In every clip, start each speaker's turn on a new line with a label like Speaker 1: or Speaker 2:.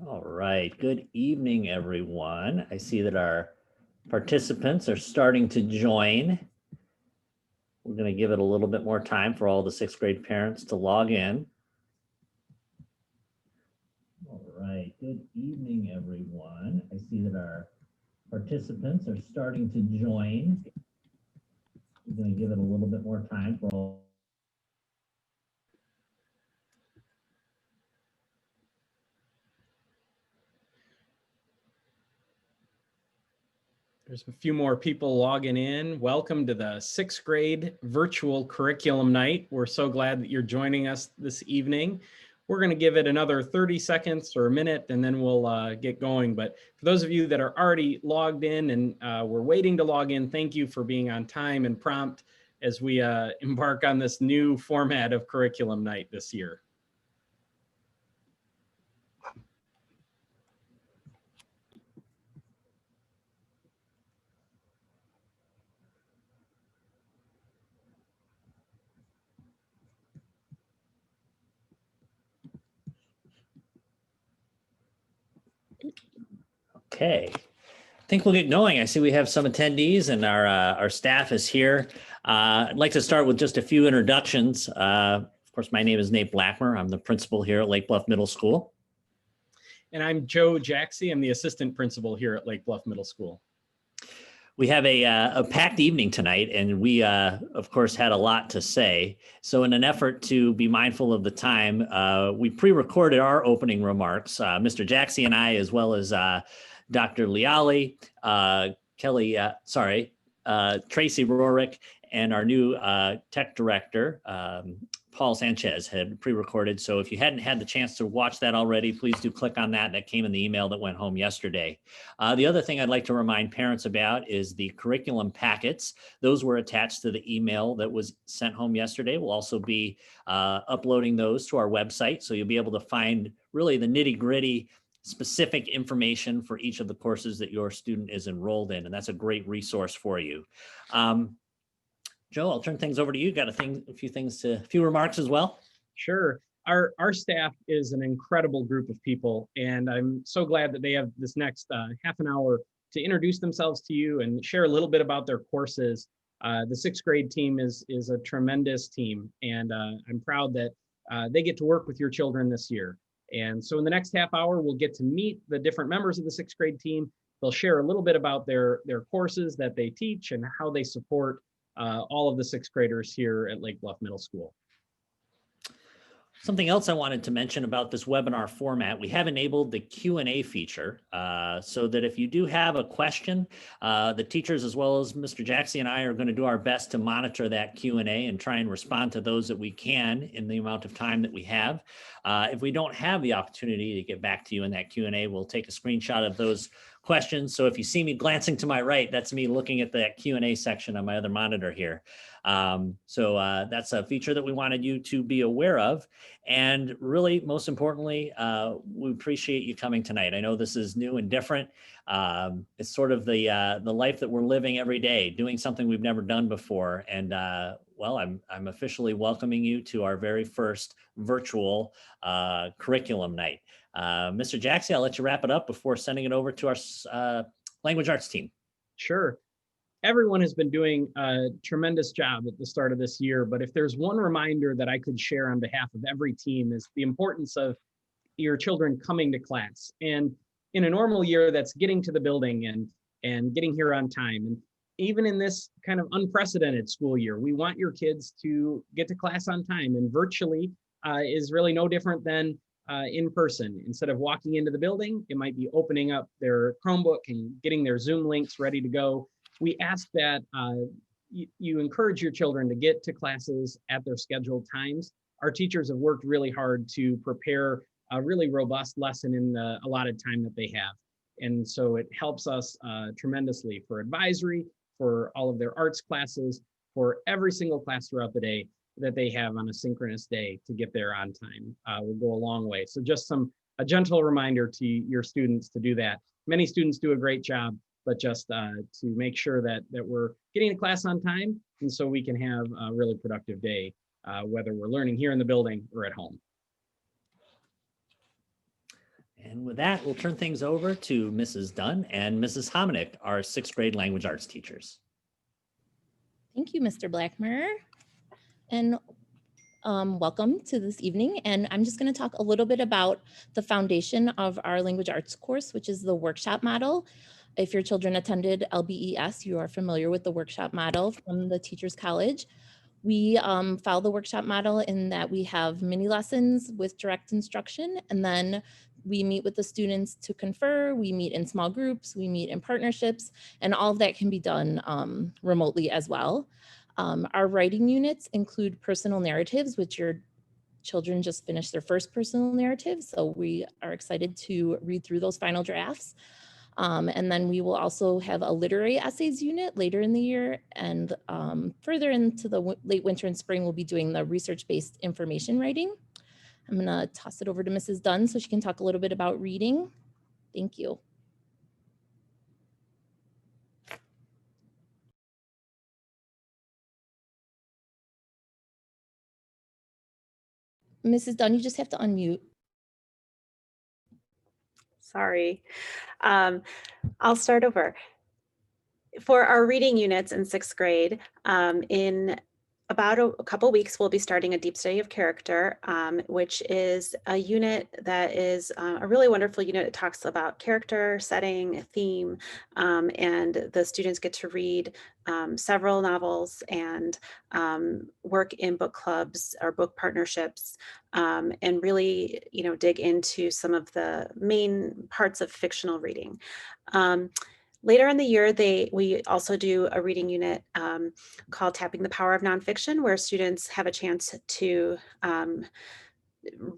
Speaker 1: All right, good evening, everyone. I see that our participants are starting to join. We're going to give it a little bit more time for all the sixth grade parents to log in. All right, good evening, everyone. I see that our participants are starting to join. We're going to give it a little bit more time for all.
Speaker 2: There's a few more people logging in. Welcome to the sixth grade virtual curriculum night. We're so glad that you're joining us this evening. We're going to give it another 30 seconds or a minute, and then we'll get going. But for those of you that are already logged in and we're waiting to log in, thank you for being on time and prompt as we embark on this new format of curriculum night this year.
Speaker 1: Okay, I think we'll get going. I see we have some attendees and our staff is here. I'd like to start with just a few introductions. Of course, my name is Nate Blackmer. I'm the principal here at Lake Bluff Middle School.
Speaker 2: And I'm Joe Jaxie. I'm the assistant principal here at Lake Bluff Middle School.
Speaker 1: We have a packed evening tonight, and we, of course, had a lot to say. So in an effort to be mindful of the time, we pre-recorded our opening remarks. Mr. Jaxie and I, as well as Dr. Leali, Tracy Rorick, and our new tech director, Paul Sanchez, had pre-recorded. So if you hadn't had the chance to watch that already, please do click on that. That came in the email that went home yesterday. The other thing I'd like to remind parents about is the curriculum packets. Those were attached to the email that was sent home yesterday. We'll also be uploading those to our website. So you'll be able to find really the nitty-gritty specific information for each of the courses that your student is enrolled in. And that's a great resource for you. Joe, I'll turn things over to you. Got a few remarks as well?
Speaker 2: Sure. Our staff is an incredible group of people, and I'm so glad that they have this next half an hour to introduce themselves to you and share a little bit about their courses. The sixth grade team is a tremendous team, and I'm proud that they get to work with your children this year. And so in the next half hour, we'll get to meet the different members of the sixth grade team. They'll share a little bit about their courses that they teach and how they support all of the sixth graders here at Lake Bluff Middle School.
Speaker 1: Something else I wanted to mention about this webinar format, we have enabled the Q&A feature so that if you do have a question, the teachers as well as Mr. Jaxie and I are going to do our best to monitor that Q&A and try and respond to those that we can in the amount of time that we have. If we don't have the opportunity to get back to you in that Q&A, we'll take a screenshot of those questions. So if you see me glancing to my right, that's me looking at that Q&A section on my other monitor here. That's a feature that we wanted you to be aware of. And really, most importantly, we appreciate you coming tonight. I know this is new and different. It's sort of the life that we're living every day, doing something we've never done before. And well, I'm officially welcoming you to our very first virtual curriculum night. Mr. Jaxie, I'll let you wrap it up before sending it over to our language arts team.
Speaker 2: Sure. Everyone has been doing a tremendous job at the start of this year, but if there's one reminder that I could share on behalf of every team is the importance of your children coming to class. And in a normal year, that's getting to the building and getting here on time. And even in this kind of unprecedented school year, we want your kids to get to class on time, and virtually is really no different than in person. Instead of walking into the building, it might be opening up their Chromebook and getting their Zoom links ready to go. We ask that you encourage your children to get to classes at their scheduled times. Our teachers have worked really hard to prepare a really robust lesson in the allotted time that they have. And so it helps us tremendously for advisory, for all of their arts classes, for every single class throughout the day that they have on a synchronous day to get there on time will go a long way. So just a gentle reminder to your students to do that. Many students do a great job, but just to make sure that we're getting to class on time, and so we can have a really productive day, whether we're learning here in the building or at home.
Speaker 1: And with that, we'll turn things over to Mrs. Dunn and Mrs. Hominick, our 6th grade language arts teachers.
Speaker 3: Thank you, Mr. Blackmer. And welcome to this evening. And I'm just going to talk a little bit about the foundation of our language arts course, which is the workshop model. If your children attended LBES, you are familiar with the workshop model from the Teachers College. We follow the workshop model in that we have mini lessons with direct instruction, and then we meet with the students to confer. We meet in small groups, we meet in partnerships, and all of that can be done remotely as well. Our writing units include personal narratives, which your children just finished their first personal narrative. So we are excited to read through those final drafts. And then we will also have a literary essays unit later in the year, and further into the late winter and spring, we'll be doing the research-based information writing. I'm gonna toss it over to Mrs. Dunn so she can talk a little bit about reading. Thank you. Mrs. Dunn, you just have to unmute.
Speaker 4: Sorry. I'll start over. For our reading units in 6th grade, in about a couple weeks, we'll be starting a deep study of character, which is a unit that is a really wonderful unit. It talks about character, setting, theme, and the students get to read several novels and work in book clubs or book partnerships, and really, dig into some of the main parts of fictional reading. Later in the year, we also do a reading unit called Tapping the Power of Nonfiction, where students have a chance to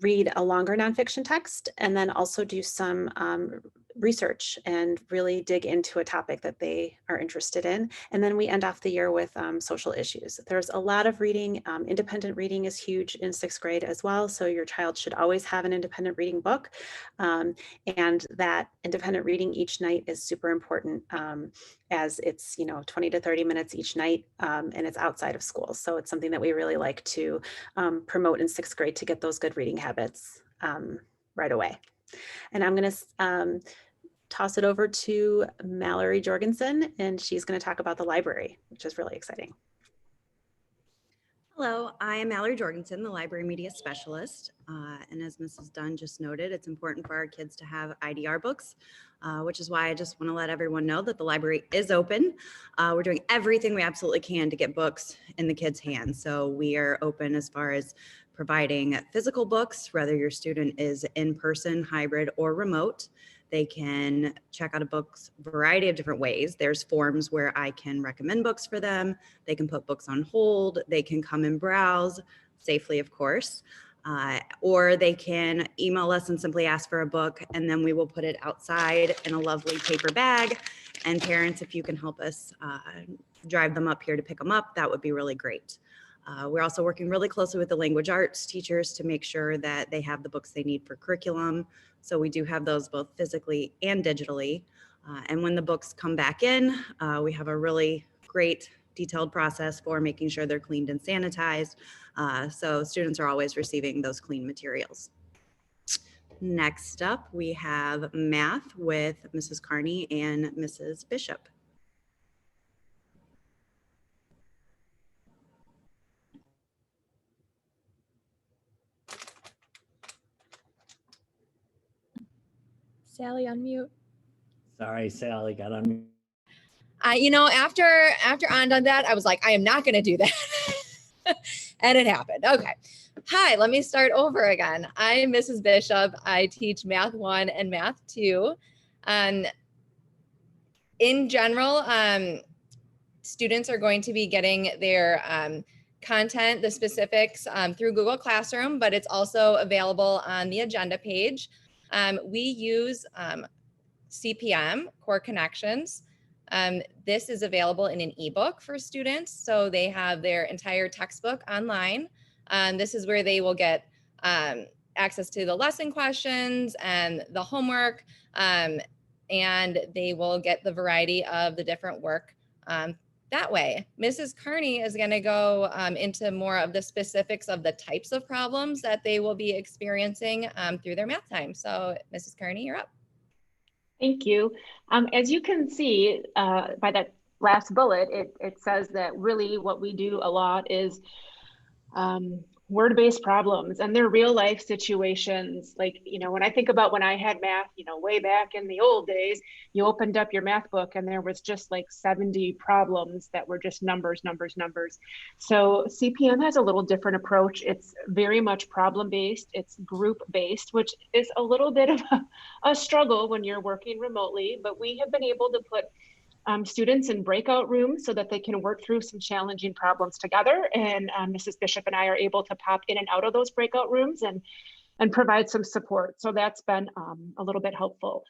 Speaker 4: read a longer nonfiction text and then also do some research and really dig into a topic that they are interested in. And then we end off the year with social issues. There's a lot of reading. Independent reading is huge in 6th grade as well. So your child should always have an independent reading book. And that independent reading each night is super important, as it's 20 to 30 minutes each night, and it's outside of school. So it's something that we really like to promote in 6th grade to get those good reading habits right away. And I'm going to toss it over to Mallory Jorgensen, and she's going to talk about the library, which is really exciting.
Speaker 5: Hello, I am Mallory Jorgensen, the Library Media Specialist. And as Mrs. Dunn just noted, it's important for our kids to have IDR books, which is why I just want to let everyone know that the library is open. We're doing everything we absolutely can to get books in the kids' hands. So we are open as far as providing physical books, whether your student is in person, hybrid, or remote. They can check out a book's variety of different ways. There's forms where I can recommend books for them. They can put books on hold. They can come and browse safely, of course. Or they can email us and simply ask for a book, and then we will put it outside in a lovely paper bag. And parents, if you can help us drive them up here to pick them up, that would be really great. We're also working really closely with the language arts teachers to make sure that they have the books they need for curriculum. So we do have those both physically and digitally. And when the books come back in, we have a really great detailed process for making sure they're cleaned and sanitized. So students are always receiving those clean materials. Next up, we have math with Mrs. Carney and Mrs. Bishop.
Speaker 6: Sally, unmute.
Speaker 1: Sorry, Sally, got on.
Speaker 6: After Ann done that, I was like, I am not going to do that. And it happened. Okay. Hi, let me start over again. I'm Mrs. Bishop. I teach Math 1 and Math 2. In general, students are going to be getting their content, the specifics through Google Classroom, but it's also available on the agenda page. We use CPM, Core Connections. This is available in an ebook for students, so they have their entire textbook online. This is where they will get access to the lesson questions and the homework, and they will get the variety of the different work that way. Mrs. Carney is going to go into more of the specifics of the types of problems that they will be experiencing through their math time. So Mrs. Carney, you're up.
Speaker 7: Thank you. As you can see by that last bullet, it says that really what we do a lot is word-based problems, and they're real life situations. Like, you know, when I think about when I had math, you know, way back in the old days, you opened up your math book and there was just like 70 problems that were just numbers, numbers, numbers. So CPM has a little different approach. It's very much problem-based, it's group-based, which is a little bit of a struggle when you're working remotely, but we have been able to put students in breakout rooms so that they can work through some challenging problems together. And Mrs. Bishop and I are able to pop in and out of those breakout rooms and provide some support. So that's been a little bit helpful.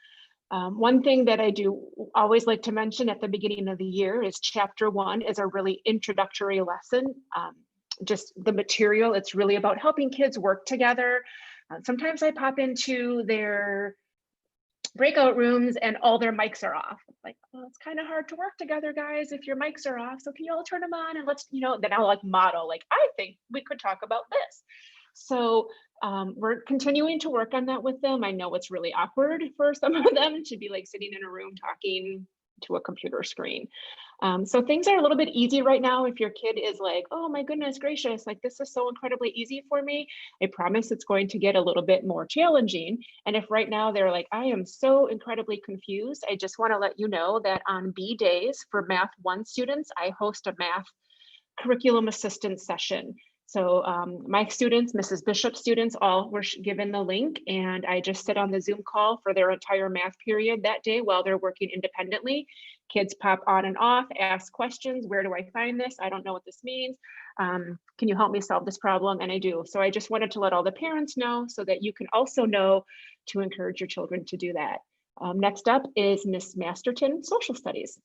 Speaker 7: One thing that I do always like to mention at the beginning of the year is chapter 1 is a really introductory lesson. Just the material, it's really about helping kids work together. Sometimes I pop into their breakout rooms and all their mics are off. Like, well, it's kind of hard to work together, guys, if your mics are off. So can you all turn them on and let's, you know, then I'll like model, like, I think we could talk about this. So we're continuing to work on that with them. I know it's really awkward for some of them to be like sitting in a room talking to a computer screen. So things are a little bit easy right now. If your kid is like, oh my goodness gracious, like this is so incredibly easy for me, I promise it's going to get a little bit more challenging. And if right now they're like, I am so incredibly confused, I just want to let you know that on B days for Math 1 students, I host a math curriculum assistance session. So my students, Mrs. Bishop students, all were given the link, and I just sit on the Zoom call for their entire math period that day while they're working independently. Kids pop on and off, ask questions. Where do I find this? I don't know what this means. Can you help me solve this problem? And I do. So I just wanted to let all the parents know so that you can also know to encourage your children to do that. Next up is Miss Masterton, Social Studies.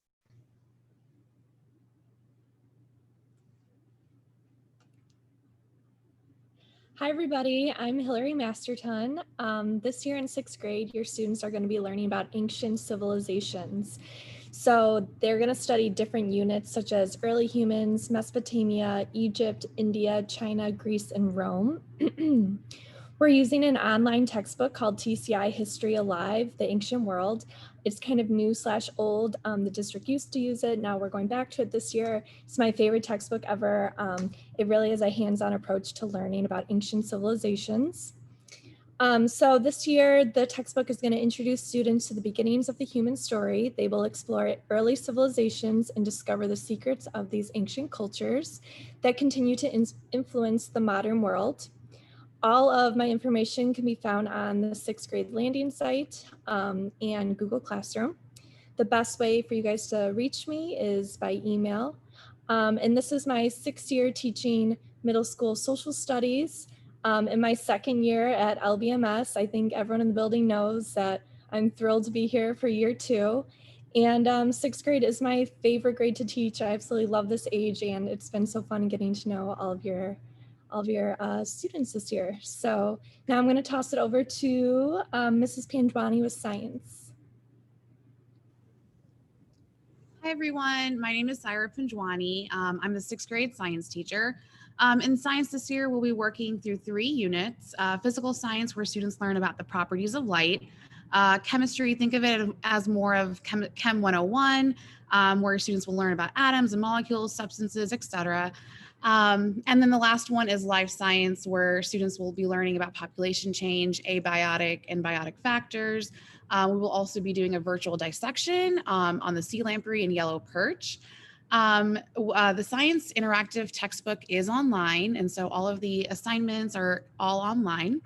Speaker 8: Hi everybody, I'm Hillary Masterton. This year in 6th grade, your students are going to be learning about ancient civilizations. So they're going to study different units such as early humans, Mesopotamia, Egypt, India, China, Greece, and Rome. We're using an online textbook called TCI History Alive, The Ancient World. It's kind of new/old. The district used to use it. Now we're going back to it this year. It's my favorite textbook ever. It really is a hands-on approach to learning about ancient civilizations. So this year, the textbook is going to introduce students to the beginnings of the human story. They will explore early civilizations and discover the secrets of these ancient cultures that continue to influence the modern world. All of my information can be found on the 6th grade landing site and Google Classroom. The best way for you guys to reach me is by email. And this is my 6th year teaching middle school social studies. In my 2nd year at LBMS, I think everyone in the building knows that I'm thrilled to be here for year 2. And 6th grade is my favorite grade to teach. I absolutely love this age, and it's been so fun getting to know all of your students this year. So now I'm going to toss it over to Mrs. Pandwani with science.
Speaker 9: Hi everyone, my name is Syra Panjwani. I'm the 6th grade science teacher. In science this year, we'll be working through 3 units. Physical science, where students learn about the properties of light. Chemistry, think of it as more of Chem 101, where students will learn about atoms and molecules, substances, etc. And then the last one is life science, where students will be learning about population change, abiotic and biotic factors. We will also be doing a virtual dissection on the sea lamprey and yellow perch. The science interactive textbook is online, and so all of the assignments are all online.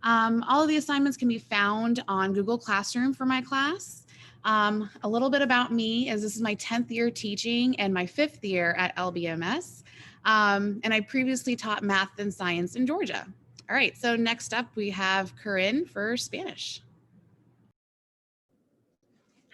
Speaker 9: All of the assignments can be found on Google Classroom for my class. A little bit about me is this is my 10th year teaching and my 5th year at LBMS. And I previously taught math and science in Georgia. All right, so next up we have Corinne for Spanish.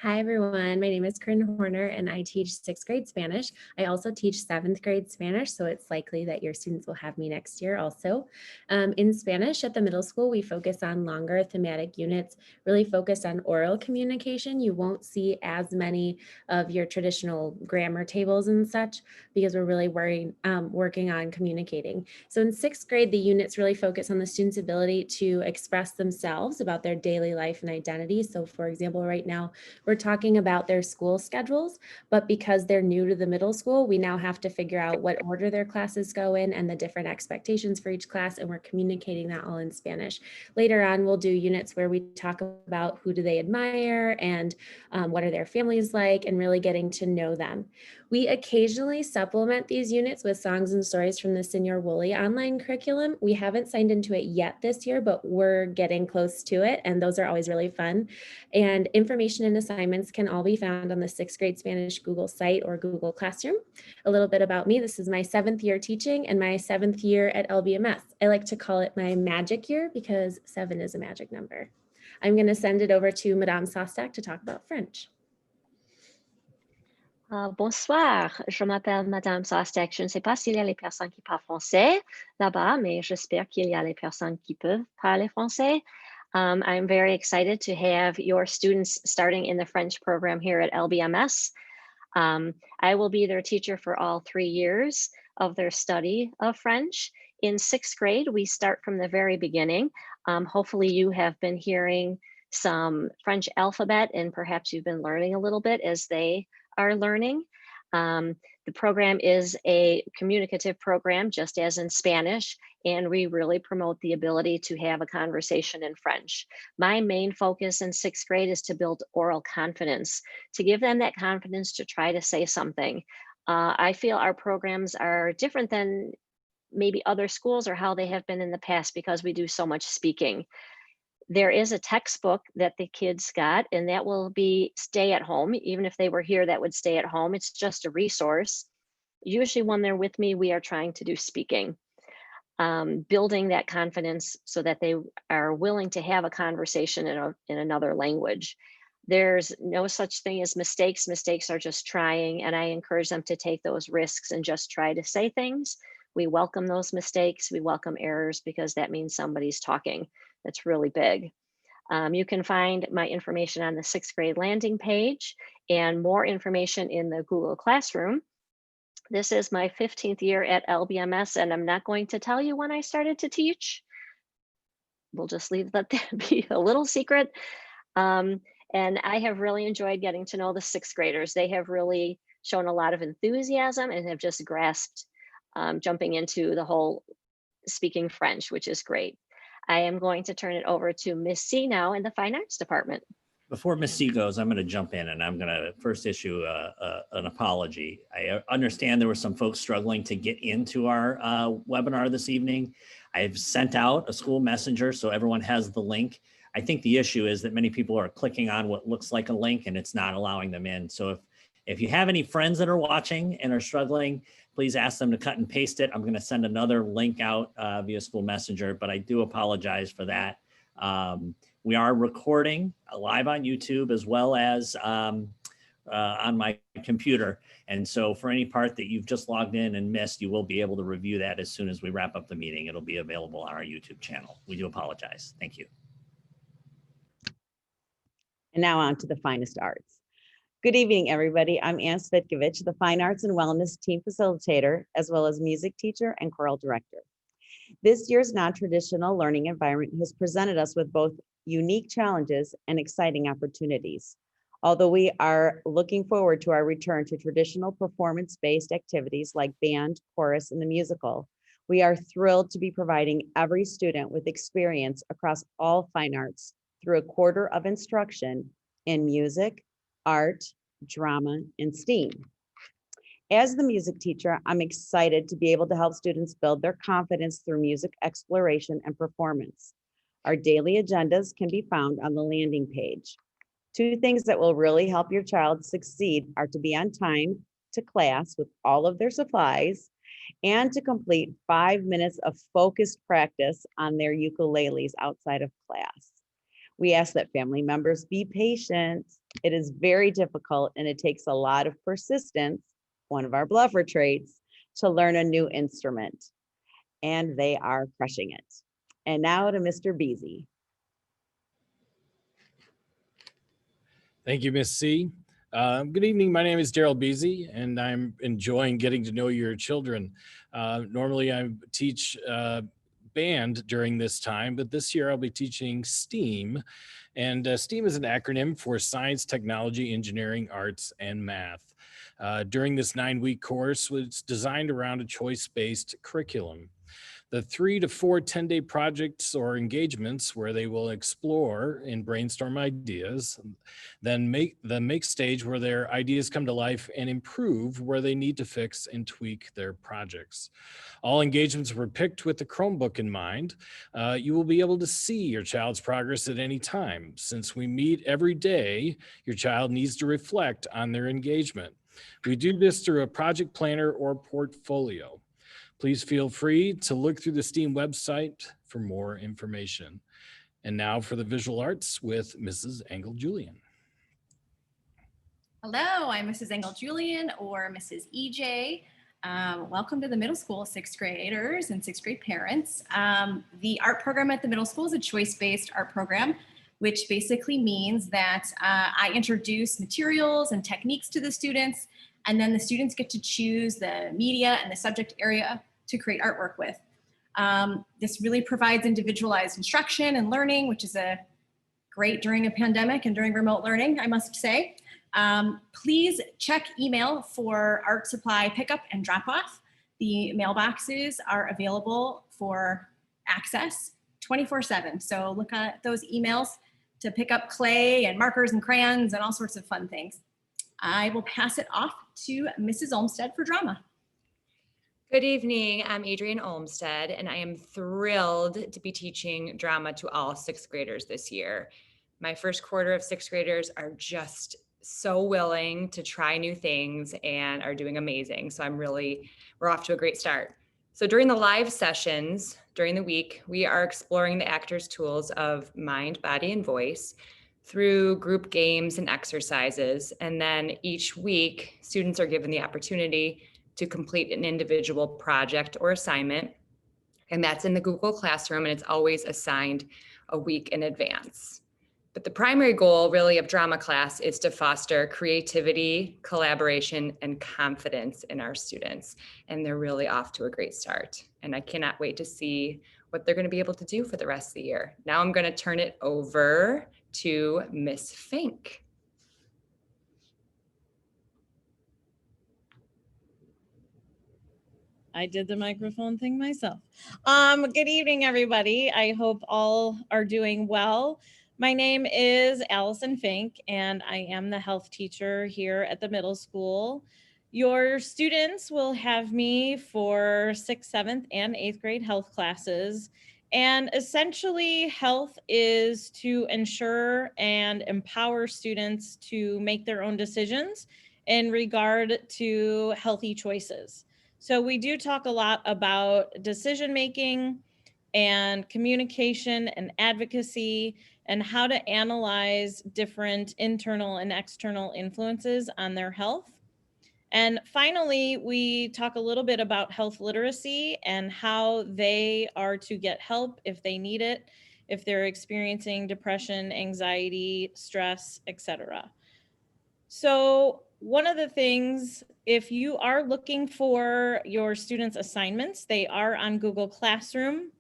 Speaker 10: Hi, everyone. My name is Corinne Horner, and I teach 6th grade Spanish. I also teach 7th grade Spanish, so it's likely that your students will have me next year also. In Spanish at the middle school, we focus on longer thematic units, really focused on oral communication. You won't see as many of your traditional grammar tables and such because we're really working on communicating. So in 6th grade, the units really focus on the students' ability to express themselves about their daily life and identity. So for example, right now, we're talking about their school schedules, but because they're new to the middle school, we now have to figure out what order their classes go in and the different expectations for each class, and we're communicating that all in Spanish. Later on, we'll do units where we talk about who do they admire and what are their families like, and really getting to know them. We occasionally supplement these units with songs and stories from the Senor Woolley online curriculum. We haven't signed into it yet this year, but we're getting close to it, and those are always really fun. And information and assignments can all be found on the 6th grade Spanish Google site or Google Classroom. A little bit about me. This is my 7th year teaching and my 7th year at LBMS. I like to call it my magic year because 7 is a magic number. I'm going to send it over to Madame Sostak to talk about French.
Speaker 11: Bonsoir, je m'appelle Madame Sostek. Je ne sais pas s'il y a les personnes qui parlent français là-bas, mais j'espère qu'il y a les personnes qui peuvent parler français. I'm very excited to have your students starting in the French program here at LBMS. I will be their teacher for all 3 years of their study of French. In 6th grade, we start from the very beginning. Hopefully you have been hearing some French alphabet, and perhaps you've been learning a little bit as they are learning. The program is a communicative program, just as in Spanish, and we really promote the ability to have a conversation in French. My main focus in 6th grade is to build oral confidence, to give them that confidence to try to say something. I feel our programs are different than maybe other schools or how they have been in the past because we do so much speaking. There is a textbook that the kids got, and that will be stay at home. Even if they were here, that would stay at home. It's just a resource. Usually when they're with me, we are trying to do speaking, building that confidence so that they are willing to have a conversation in another language. There's no such thing as mistakes. Mistakes are just trying, and I encourage them to take those risks and just try to say things. We welcome those mistakes. We welcome errors because that means somebody's talking. That's really big. You can find my information on the 6th grade landing page and more information in the Google Classroom. This is my 15th year at LBMS, and I'm not going to tell you when I started to teach. We'll just leave that be a little secret. And I have really enjoyed getting to know the 6th graders. They have really shown a lot of enthusiasm and have just grasped jumping into the whole speaking French, which is great. I am going to turn it over to Miss C now in the Fine Arts Department.
Speaker 1: Before Miss C goes, I'm going to jump in and I'm going to first issue an apology. I understand there were some folks struggling to get into our webinar this evening. I've sent out a school messenger so everyone has the link. I think the issue is that many people are clicking on what looks like a link and it's not allowing them in. So if you have any friends that are watching and are struggling, please ask them to cut and paste it. I'm going to send another link out via school messenger, but I do apologize for that. We are recording live on YouTube as well as on my computer. And so for any part that you've just logged in and missed, you will be able to review that as soon as we wrap up the meeting. It'll be available on our YouTube channel. We do apologize. Thank you.
Speaker 12: And now on to the finest arts. Good evening, everybody. I'm Ann Svitkovich, the Fine Arts and Wellness Team Facilitator, as well as music teacher and choral director. This year's non-traditional learning environment has presented us with both unique challenges and exciting opportunities. Although we are looking forward to our return to traditional performance-based activities like band, chorus, and the musical, we are thrilled to be providing every student with experience across all fine arts through a quarter of instruction in music, art, drama, and STEAM. As the music teacher, I'm excited to be able to help students build their confidence through music exploration and performance. Our daily agendas can be found on the landing page. 2 things that will really help your child succeed are to be on time to class with all of their supplies and to complete 5 minutes of focused practice on their ukuleles outside of class. We ask that family members be patient It is very difficult and it takes a lot of persistence, one of our bluffer traits, to learn a new instrument. And they are crushing it. And now to Mr. Beasy.
Speaker 13: Thank you, Miss C. Good evening. My name is Daryl Beasy, and I'm enjoying getting to know your children. Normally, I teach band during this time, but this year I'll be teaching STEAM. And STEAM is an acronym for Science, Technology, Engineering, Arts, and Math. During this 9-week course, it's designed around a choice-based curriculum. The 3 to 4 10-day projects or engagements where they will explore and brainstorm ideas, then make stage where their ideas come to life and improve where they need to fix and tweak their projects. All engagements were picked with the Chromebook in mind. You will be able to see your child's progress at any time. Since we meet every day, your child needs to reflect on their engagement. We do this through a project planner or portfolio. Please feel free to look through the STEAM website for more information. And now for the visual arts with Mrs. Engel-Julian.
Speaker 14: Hello, I'm Mrs. Engel-Julian or Mrs. EJ. Welcome to the middle school, 6th graders and 6th grade parents. The art program at the middle school is a choice-based art program, which basically means that I introduce materials and techniques to the students, and then the students get to choose the media and the subject area to create artwork with. This really provides individualized instruction and learning, which is great during a pandemic and during remote learning, I must say. Please check email for art supply pickup and drop off. The mailboxes are available for access 24/7. So look at those emails to pick up clay and markers and crayons and all sorts of fun things. I will pass it off to Mrs. Olmsted for drama.
Speaker 15: Good evening, I'm Adrienne Olmsted, and I am thrilled to be teaching drama to all 6th graders this year. My first quarter of 6th graders are just so willing to try new things and are doing amazing. So we're off to a great start. So during the live sessions during the week, we are exploring the actors' tools of mind, body, and voice through group games and exercises. And then each week, students are given the opportunity to complete an individual project or assignment. And that's in the Google Classroom, and it's always assigned a week in advance. But the primary goal really of drama class is to foster creativity, collaboration, and confidence in our students. And they're really off to a great start. And I cannot wait to see what they're going to be able to do for the rest of the year. Now I'm going to turn it over to Miss Fink.
Speaker 16: I did the microphone thing myself. Good evening, everybody. I hope all are doing well. My name is Allison Fink, and I am the health teacher here at the middle school. Your students will have me for 6th, 7th, and 8th grade health classes. And essentially, health is to ensure and empower students to make their own decisions in regard to healthy choices. So we do talk a lot about decision making and communication and advocacy and how to analyze different internal and external influences on their health. And finally, we talk a little bit about health literacy and how they are to get help if they need it, if they're experiencing depression, anxiety, stress, etc. So one of the things, if you are looking for your students' assignments, they are on Google Classroom.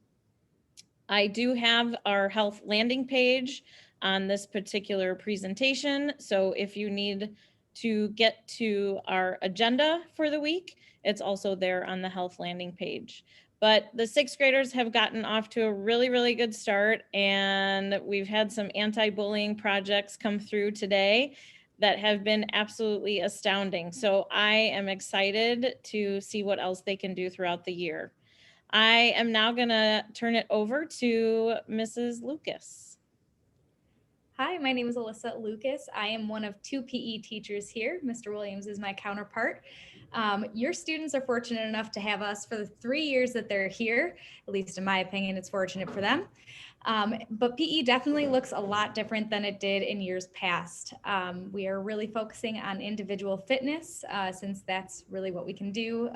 Speaker 16: I do have our health landing page on this particular presentation. So if you need to get to our agenda for the week, it's also there on the health landing page. But the 6th graders have gotten off to a really, really good start. And we've had some anti-bullying projects come through today that have been absolutely astounding. So I am excited to see what else they can do throughout the year. I am now going to turn it over to Mrs. Lucas.
Speaker 17: Hi, my name is Alyssa Lucas. I am one of 2 PE teachers here. Mr. Williams is my counterpart. Your students are fortunate enough to have us for the 3 years that they're here. At least in my opinion, it's fortunate for them. But PE definitely looks a lot different than it did in years past. We are really focusing on individual fitness since that's really what we can do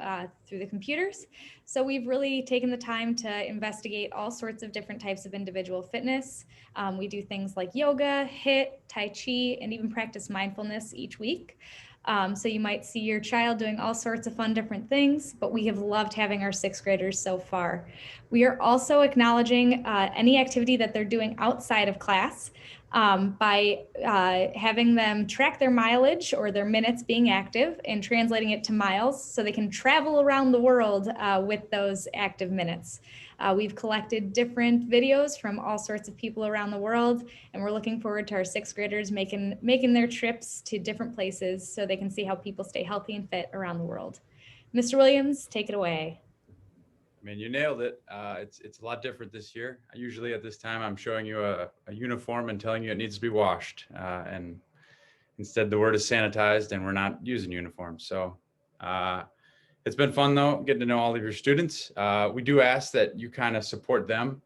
Speaker 17: through the computers. So we've really taken the time to investigate all sorts of different types of individual fitness. We do things like yoga, HIIT, Tai Chi, and even practice mindfulness each week. So you might see your child doing all sorts of fun different things, but we have loved having our sixth graders so far. We are also acknowledging any activity that they're doing outside of class by having them track their mileage or their minutes being active and translating it to miles so they can travel around the world with those active minutes. We've collected different videos from all sorts of people around the world, and we're looking forward to our sixth graders making their trips to different places so they can see how people stay healthy and fit around the world. Mr. Williams, take it away.
Speaker 18: I mean, you nailed it. It's a lot different this year. Usually at this time, I'm showing you a uniform and telling you it needs to be washed. And instead, the word is sanitized, and we're not using uniforms. So it's been fun, though, getting to know all of your students. We do ask that you kind of support them.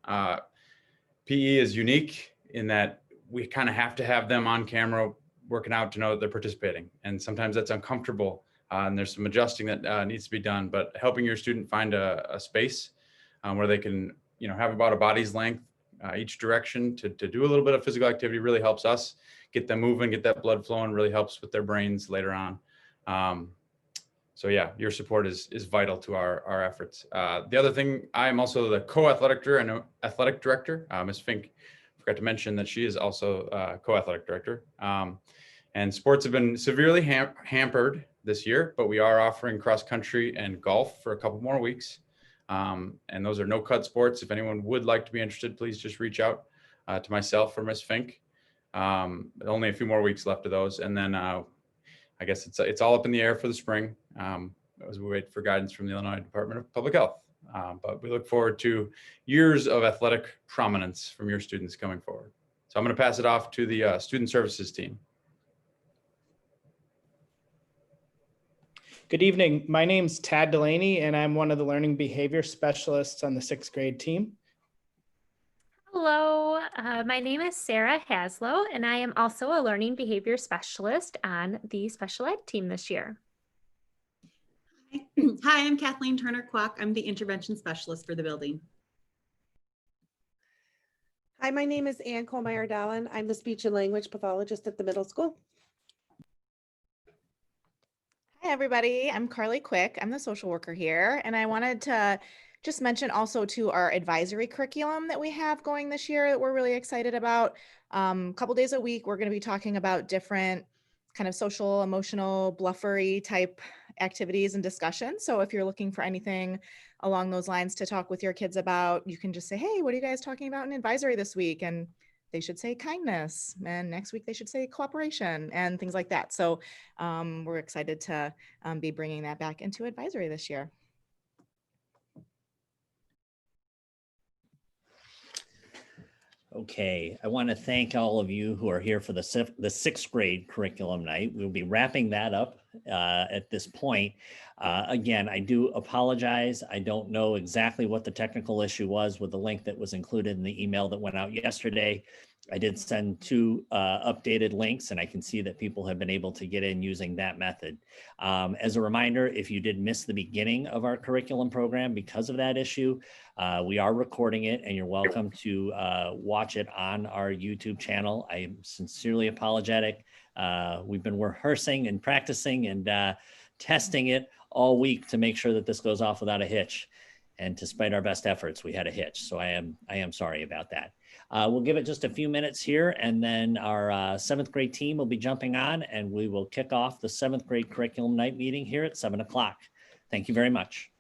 Speaker 18: PE is unique in that we kind of have to have them on camera working out to know that they're participating. And sometimes that's uncomfortable. And there's some adjusting that needs to be done, but helping your student find a space where they can, have about a body's length each direction to do a little bit of physical activity really helps us get them moving, get that blood flowing, really helps with their brains later on. So yeah, your support is vital to our efforts. The other thing, I am also the co-athletic director and athletic director. Ms. Fink forgot to mention that she is also co-athletic director. And sports have been severely hampered this year, but we are offering cross country and golf for a couple more weeks. And those are no-cut sports. If anyone would like to be interested, please just reach out to myself or Ms. Fink. Only a few more weeks left of those. And then I guess it's all up in the air for the spring as we wait for guidance from the Illinois Department of Public Health. But we look forward to years of athletic prominence from your students coming forward. So I'm going to pass it off to the student services team.
Speaker 19: Good evening. My name's Tad Delaney, and I'm one of the learning behavior specialists on the sixth grade team.
Speaker 20: Hello, my name is Sarah Haslow, and I am also a learning behavior specialist on the special ed team this year.
Speaker 21: Hi, I'm Kathleen Turner-Kwok. I'm the intervention specialist for the building.
Speaker 22: Hi, my name is Ann Kohlmeyer-Dallin. I'm the speech and language pathologist at the middle school.
Speaker 23: Hi, everybody. I'm Carly Quick. I'm the social worker here, and I wanted to just mention also to our advisory curriculum that we have going this year that we're really excited about. A couple days a week, we're going to be talking about different kind of social, emotional, bluffery type activities and discussions. So if you're looking for anything along those lines to talk with your kids about, you can just say, hey, what are you guys talking about in advisory this week? And they should say kindness, and next week they should say cooperation and things like that. So we're excited to be bringing that back into advisory this year.
Speaker 1: Okay, I want to thank all of you who are here for the sixth grade curriculum night. We'll be wrapping that up at this point. Again, I do apologize. I don't know exactly what the technical issue was with the link that was included in the email that went out yesterday. I did send 2 updated links, and I can see that people have been able to get in using that method. As a reminder, if you did miss the beginning of our curriculum program because of that issue, we are recording it, and you're welcome to watch it on our YouTube channel. I am sincerely apologetic. We've been rehearsing and practicing and testing it all week to make sure that this goes off without a hitch. And despite our best efforts, we had a hitch. So I am sorry about that. We'll give it just a few minutes here, and then our 7th grade team will be jumping on, and we will kick off the 7th grade curriculum night meeting here at 7 o'clock. Thank you very much.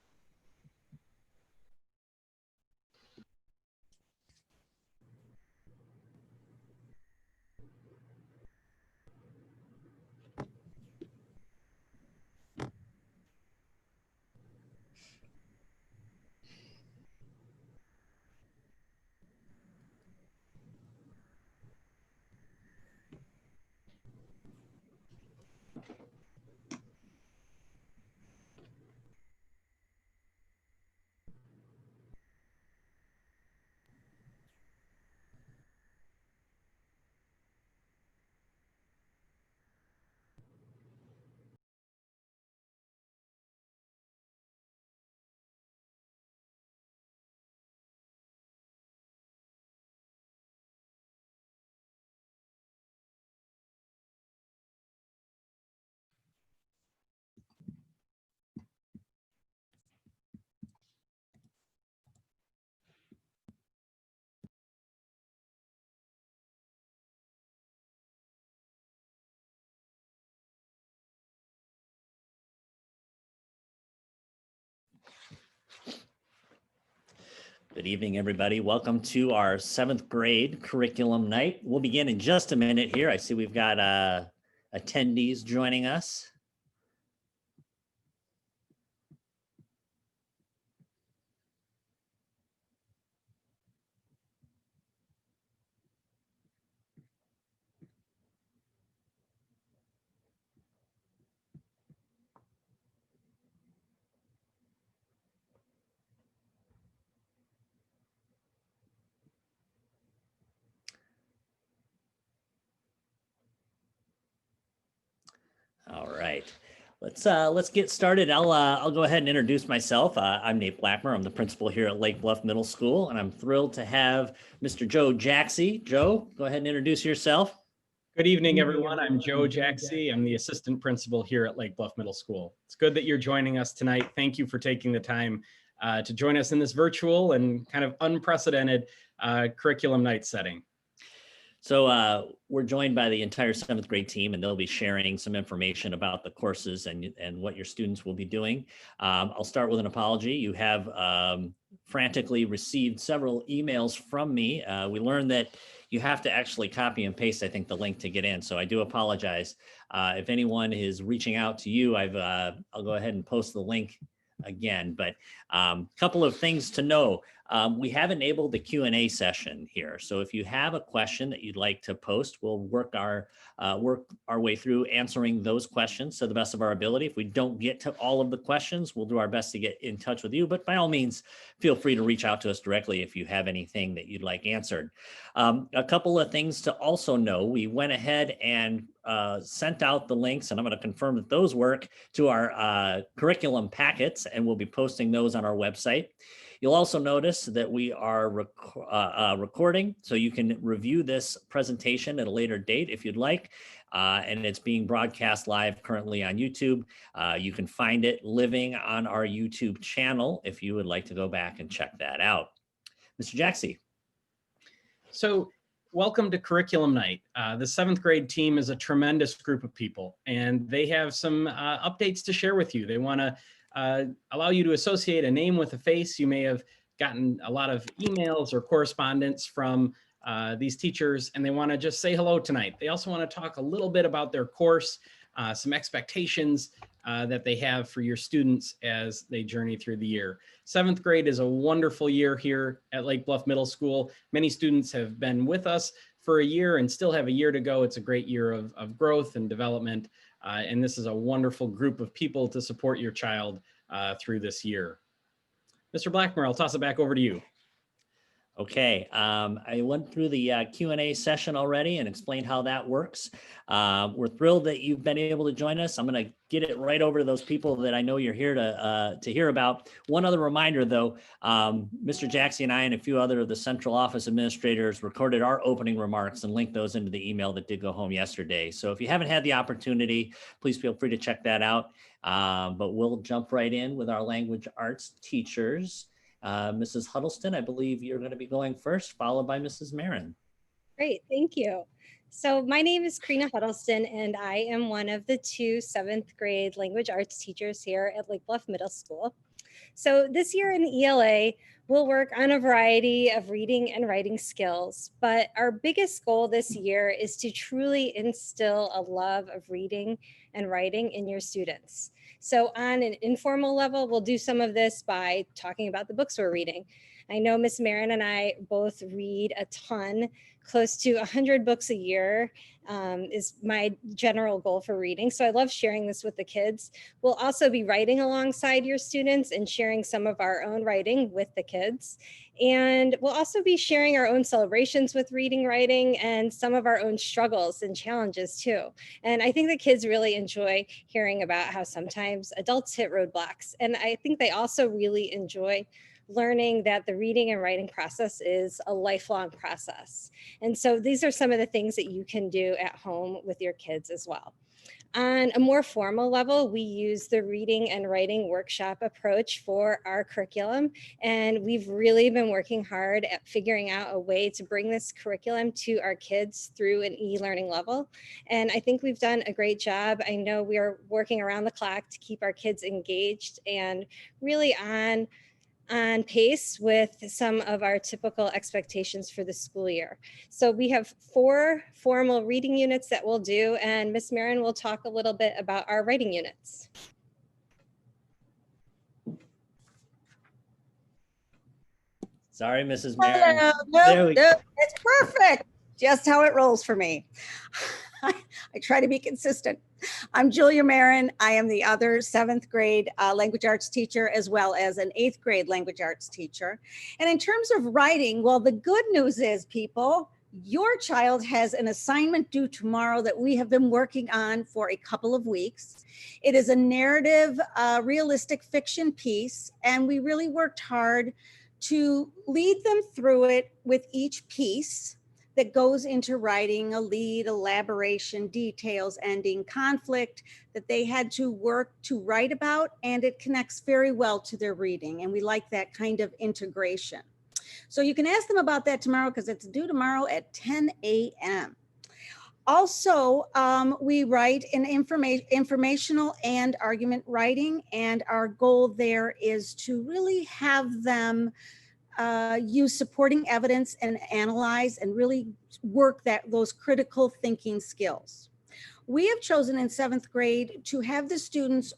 Speaker 1: Good evening, everybody. Welcome to our 7th grade curriculum night. We'll begin in just a minute here. I see we've got attendees joining us. All right, let's get started. I'll go ahead and introduce myself. I'm Nate Blackmer. I'm the principal here at Lake Bluff Middle School, and I'm thrilled to have Mr. Joe Jaxie. Joe, go ahead and introduce yourself.
Speaker 2: Good evening, everyone. I'm Joe Jaxie. I'm the assistant principal here at Lake Bluff Middle School. It's good that you're joining us tonight. Thank you for taking the time to join us in this virtual and kind of unprecedented curriculum night setting.
Speaker 1: So we're joined by the entire 7th grade team, and they'll be sharing some information about the courses and what your students will be doing. I'll start with an apology. You have frantically received several emails from me. We learned that you have to actually copy and paste, I think, the link to get in. So I do apologize. If anyone is reaching out to you, I'll go ahead and post the link again, but a couple of things to know. We have enabled the Q&A session here. So if you have a question that you'd like to post, we'll work our way through answering those questions to the best of our ability. If we don't get to all of the questions, we'll do our best to get in touch with you, but by all means, feel free to reach out to us directly if you have anything that you'd like answered. A couple of things to also know. We went ahead and sent out the links, and I'm going to confirm that those work, to our curriculum packets, and we'll be posting those on our website. You'll also notice that we are recording, so you can review this presentation at a later date if you'd like, and it's being broadcast live currently on YouTube. You can find it living on our YouTube channel if you would like to go back and check that out. Mr. Jaxie.
Speaker 2: So welcome to Curriculum Night. The 7th grade team is a tremendous group of people, and they have some updates to share with you. They want to allow you to associate a name with a face. You may have gotten a lot of emails or correspondence from these teachers, and they want to just say hello tonight. They also want to talk a little bit about their course, some expectations that they have for your students as they journey through the year. 7th grade is a wonderful year here at Lake Bluff Middle School. Many students have been with us for a year and still have a year to go. It's a great year of growth and development. And this is a wonderful group of people to support your child through this year. Mr. Blackmer, I'll toss it back over to you.
Speaker 1: Okay, I went through the Q&A session already and explained how that works. We're thrilled that you've been able to join us. I'm going to get it right over to those people that I know you're here to hear about. One other reminder, though, Mr. Jaxie and I and a few other of the central office administrators recorded our opening remarks and linked those into the email that did go home yesterday. So if you haven't had the opportunity, please feel free to check that out. But we'll jump right in with our language arts teachers. Mrs. Huddleston, I believe you're going to be going first, followed by Mrs. Marin.
Speaker 3: Great, thank you. So my name is Karina Huddleston, and I am one of the 2 7th grade language arts teachers here at Lake Bluff Middle School. So this year in the ELA, we'll work on a variety of reading and writing skills, but our biggest goal this year is to truly instill a love of reading and writing in your students. So on an informal level, we'll do some of this by talking about the books we're reading. I know Miss Marin and I both read a ton, close to 100 books a year is my general goal for reading. So I love sharing this with the kids. We'll also be writing alongside your students and sharing some of our own writing with the kids. And we'll also be sharing our own celebrations with reading, writing, and some of our own struggles and challenges too. And I think the kids really enjoy hearing about how sometimes adults hit roadblocks. And I think they also really enjoy learning that the reading and writing process is a lifelong process. And so these are some of the things that you can do at home with your kids as well. On a more formal level, we use the reading and writing workshop approach for our curriculum. And we've really been working hard at figuring out a way to bring this curriculum to our kids through an e-learning level. And I think we've done a great job. I know we are working around the clock to keep our kids engaged and really on on pace with some of our typical expectations for the school year. So we have 4 formal reading units that we'll do, and Miss Marin will talk a little bit about our writing units.
Speaker 1: Sorry, Mrs. Marin.
Speaker 4: Hello.
Speaker 1: There we go.
Speaker 4: Nope, it's perfect. Just how it rolls for me. I try to be consistent. I'm Julia Marin. I am the other 7th grade language arts teacher, as well as an 8th grade language arts teacher. And in terms of writing, well, the good news is, people, your child has an assignment due tomorrow that we have been working on for a couple of weeks. It is a narrative, realistic fiction piece, and we really worked hard to lead them through it with each piece that goes into writing: a lead, elaboration, details, ending, conflict that they had to work to write about, and it connects very well to their reading. And we like that kind of integration. So you can ask them about that tomorrow, because it's due tomorrow at 10 a.m. Also, we write in informational and argument writing, and our goal there is to really have them use supporting evidence and analyze and really work those critical thinking skills. We have chosen in 7th grade to have the students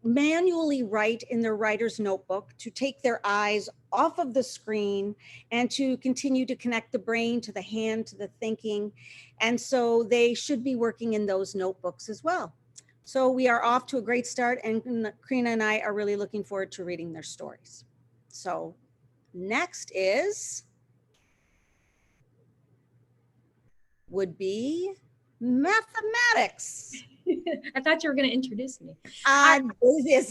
Speaker 4: manually write in their writer's notebook, to take their eyes off of the screen and to continue to connect the brain to the hand, to the thinking. And so they should be working in those notebooks as well. So we are off to a great start, and Karina and I are really looking forward to reading their stories. So next would be mathematics.
Speaker 15: I thought you were going to introduce me.
Speaker 4: Mrs.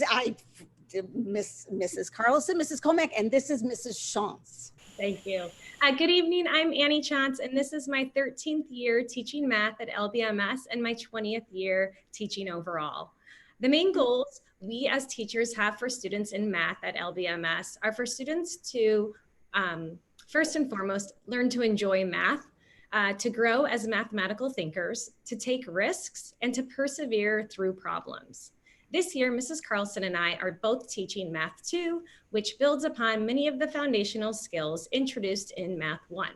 Speaker 4: Carlson, Mrs. Comack, and this is Mrs. Chance.
Speaker 15: Thank you. Good evening. I'm Annie Chance, and this is my 13th year teaching math at LBMS and my 20th year teaching overall. The main goals we as teachers have for students in math at LBMS are for students to, first and foremost, learn to enjoy math, to grow as mathematical thinkers, to take risks, and to persevere through problems. This year, Mrs. Carlson and I are both teaching Math 2, which builds upon many of the foundational skills introduced in Math 1.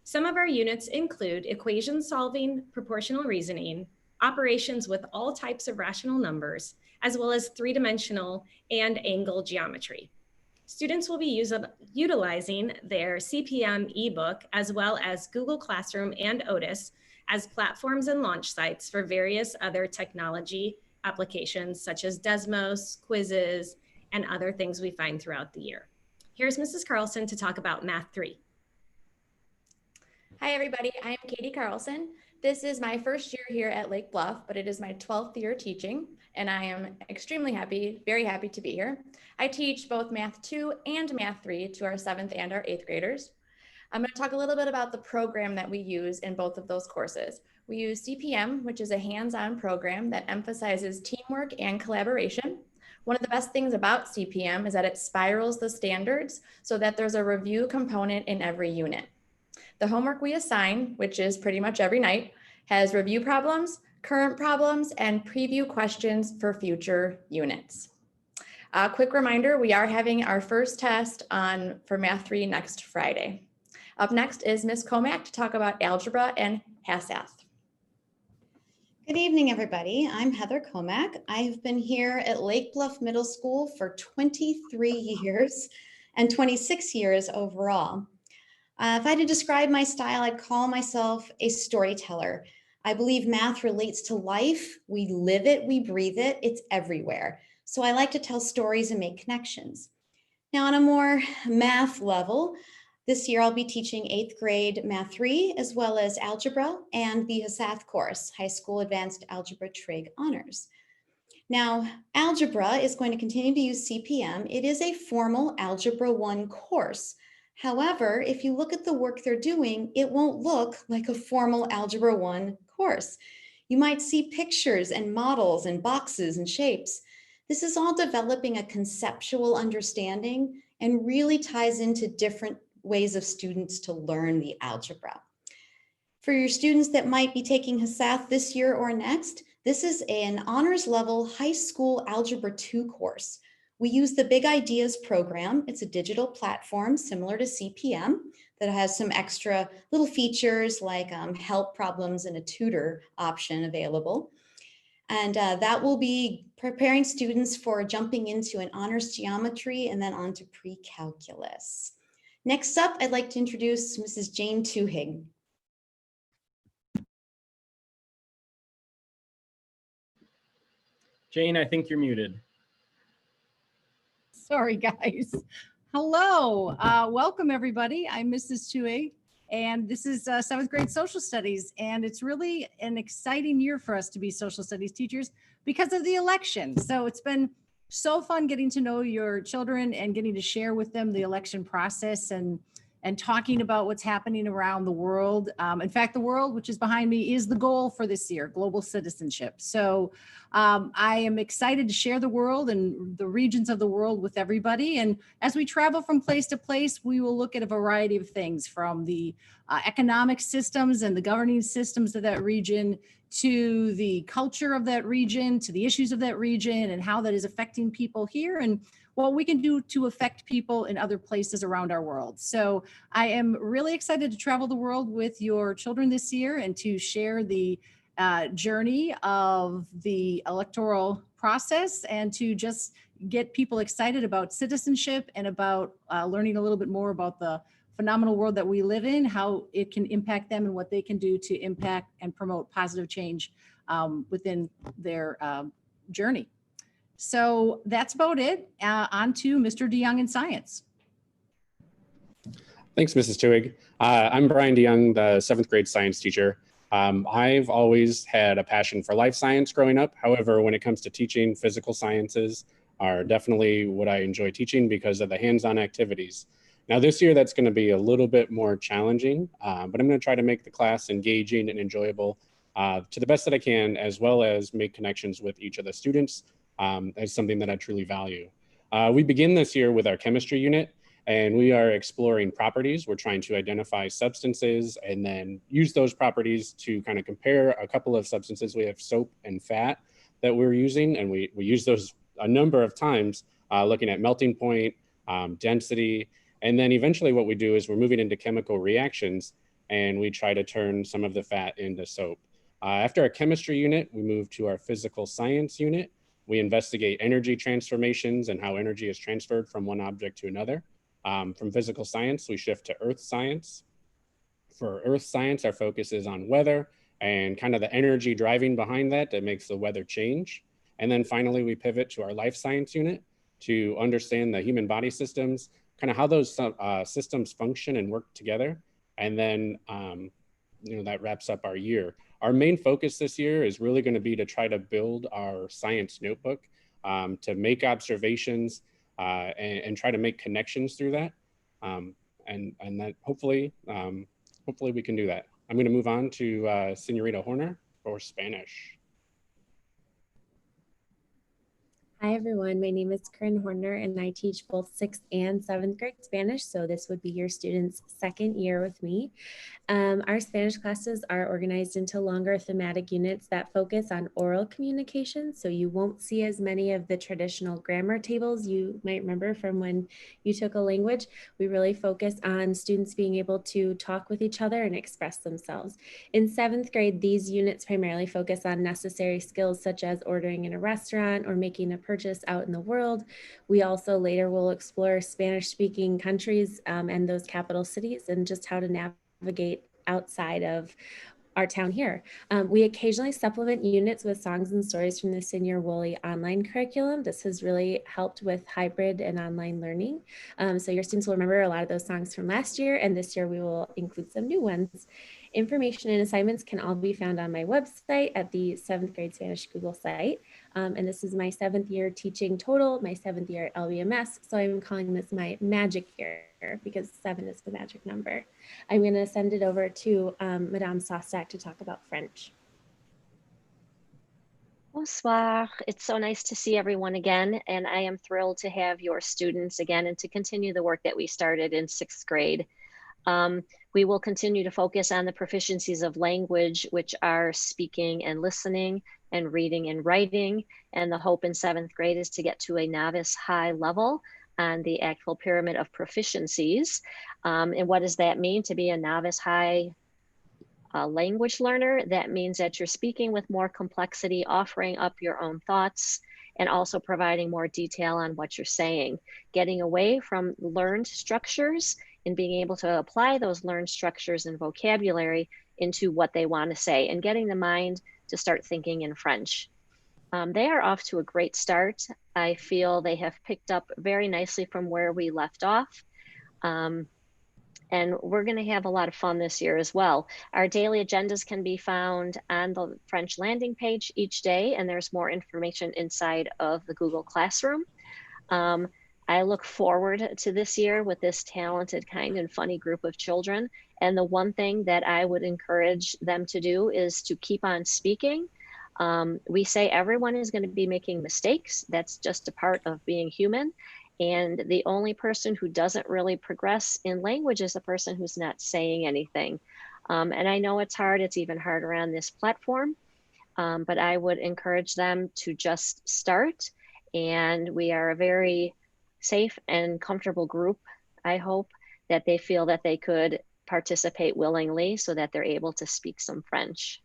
Speaker 15: Some of our units include equation solving, proportional reasoning, operations with all types of rational numbers, as well as 3-dimensional and angle geometry. Students will be utilizing their CPM ebook, as well as Google Classroom and Otis as platforms and launch sites for various other technology applications, such as Desmos, quizzes, and other things we find throughout the year. Here's Mrs. Carlson to talk about Math 3.
Speaker 5: Hi, everybody. I'm Katie Carlson. This is my first year here at Lake Bluff, but it is my 12th year teaching, and I am extremely happy, very happy to be here. I teach both Math 2 and Math 3 to our 7th and our 8th graders. I'm going to talk a little bit about the program that we use in both of those courses. We use CPM, which is a hands-on program that emphasizes teamwork and collaboration. One of the best things about CPM is that it spirals the standards so that there's a review component in every unit. The homework we assign, which is pretty much every night, has review problems, current problems, and preview questions for future units. A quick reminder, we are having our first test for Math 3 next Friday. Up next is Ms. Comack to talk about algebra and HASATH.
Speaker 6: Good evening, everybody. I'm Heather Comack. I've been here at Lake Bluff Middle School for 23 years and 26 years overall. If I had to describe my style, I'd call myself a storyteller. I believe math relates to life. We live it, we breathe it, it's everywhere. So I like to tell stories and make connections. Now, on a more math level, this year I'll be teaching 8th grade Math 3, as well as algebra and the HASATH course, High School Advanced Algebra Trig Honors. Now, algebra is going to continue to use CPM. It is a formal Algebra 1 course. However, if you look at the work they're doing, it won't look like a formal Algebra 1 course. You might see pictures and models and boxes and shapes. This is all developing a conceptual understanding and really ties into different ways of students to learn the algebra. For your students that might be taking HASATH this year or next, this is an honors level high school Algebra 2 course. We use the Big Ideas program. It's a digital platform similar to CPM that has some extra little features like help problems and a tutor option available. And that will be preparing students for jumping into an honors geometry and then on to pre-calculus. Next up, I'd like to introduce Mrs. Jane Tuhig.
Speaker 2: Jane, I think you're muted.
Speaker 7: Sorry, guys. Hello. Welcome, everybody. I'm Mrs. Tuig, and this is 7th grade social studies. And it's really an exciting year for us to be social studies teachers because of the election. So it's been so fun getting to know your children and getting to share with them the election process and talking about what's happening around the world. In fact, the world, which is behind me, is the goal for this year, global citizenship. So I am excited to share the world and the regions of the world with everybody. And as we travel from place to place, we will look at a variety of things from the economic systems and the governing systems of that region to the culture of that region, to the issues of that region and how that is affecting people here and what we can do to affect people in other places around our world. So I am really excited to travel the world with your children this year and to share the journey of the electoral process and to just get people excited about citizenship and about learning a little bit more about the phenomenal world that we live in, how it can impact them and what they can do to impact and promote positive change within their journey. So that's about it. On to Mr. DeYoung in science.
Speaker 8: Thanks, Mrs. Tuig. I'm Brian DeYoung, the 7th grade science teacher. I've always had a passion for life science growing up. However, when it comes to teaching, physical sciences are definitely what I enjoy teaching because of the hands-on activities. Now this year, that's going to be a little bit more challenging, but I'm going to try to make the class engaging and enjoyable to the best that I can, as well as make connections with each of the students as something that I truly value. We begin this year with our chemistry unit, and we are exploring properties. We're trying to identify substances and then use those properties to kind of compare a couple of substances. We have soap and fat that we're using, and we use those a number of times, looking at melting point, density, and then eventually what we do is we're moving into chemical reactions, and we try to turn some of the fat into soap. After our chemistry unit, we move to our physical science unit. We investigate energy transformations and how energy is transferred from one object to another. From physical science, we shift to earth science. For earth science, our focus is on weather and kind of the energy driving behind that makes the weather change. And then finally, we pivot to our life science unit to understand the human body systems, kind of how those systems function and work together. And then, that wraps up our year. Our main focus this year is really going to be to try to build our science notebook, to make observations and try to make connections through that. And that hopefully we can do that. I'm going to move on to Senorita Horner for Spanish.
Speaker 10: Hi, everyone. My name is Corinne Horner, and I teach both 6th and 7th grade Spanish. So this would be your students' 2nd year with me. Our Spanish classes are organized into longer thematic units that focus on oral communication. So you won't see as many of the traditional grammar tables you might remember from when you took a language. We really focus on students being able to talk with each other and express themselves. In 7th grade, these units primarily focus on necessary skills such as ordering in a restaurant or making a purchase out in the world. We also later will explore Spanish-speaking countries and those capital cities and just how to navigate outside of our town here. We occasionally supplement units with songs and stories from the Senior Woolley online curriculum. This has really helped with hybrid and online learning. So your students will remember a lot of those songs from last year, and this year we will include some new ones. Information and assignments can all be found on my website at the 7th grade Spanish Google site. And this is my 7th year teaching total, my 7th year at LBMS. So I'm calling this my magic year because 7 is the magic number. I'm going to send it over to Madame Sostak to talk about French.
Speaker 11: Bonsoir. It's so nice to see everyone again, and I am thrilled to have your students again and to continue the work that we started in 6th grade. We will continue to focus on the proficiencies of language, which are speaking and listening and reading and writing. And the hope in 7th grade is to get to a novice high level on the actual pyramid of proficiencies. And what does that mean to be a novice high language learner? That means that you're speaking with more complexity, offering up your own thoughts, and also providing more detail on what you're saying, getting away from learned structures and being able to apply those learned structures and vocabulary into what they want to say, and getting the mind to start thinking in French. They are off to a great start. I feel they have picked up very nicely from where we left off. And we're going to have a lot of fun this year as well. Our daily agendas can be found on the French landing page each day, and there's more information inside of the Google Classroom. I look forward to this year with this talented, kind, and funny group of children. And the one thing that I would encourage them to do is to keep on speaking. We say everyone is going to be making mistakes. That's just a part of being human. And the only person who doesn't really progress in language is the person who's not saying anything. And I know it's hard. It's even harder on this platform. But I would encourage them to just start. And we are a very safe and comfortable group. I hope that they feel that they could participate willingly so that they're able to speak some French.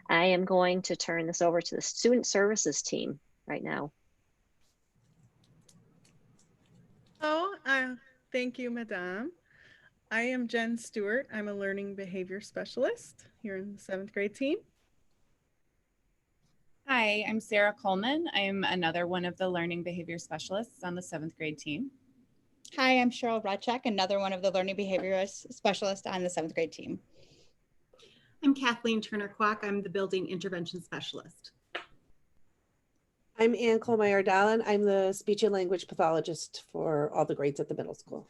Speaker 11: I am going to turn this over to the student services team right now.
Speaker 9: Oh, thank you, Madame. I am Jen Stewart. I'm a learning behavior specialist here in the 7th grade team.
Speaker 12: Hi, I'm Sarah Coleman. I'm another one of the learning behavior specialists on the 7th grade team.
Speaker 13: Hi, I'm Cheryl Rutchek, another one of the learning behavior specialists on the 7th grade team.
Speaker 21: I'm Kathleen Turner-Kwok. I'm the building intervention specialist.
Speaker 22: I'm Ann Kohlmeyer-Dahlen. I'm the speech and language pathologist for all the grades at the middle school.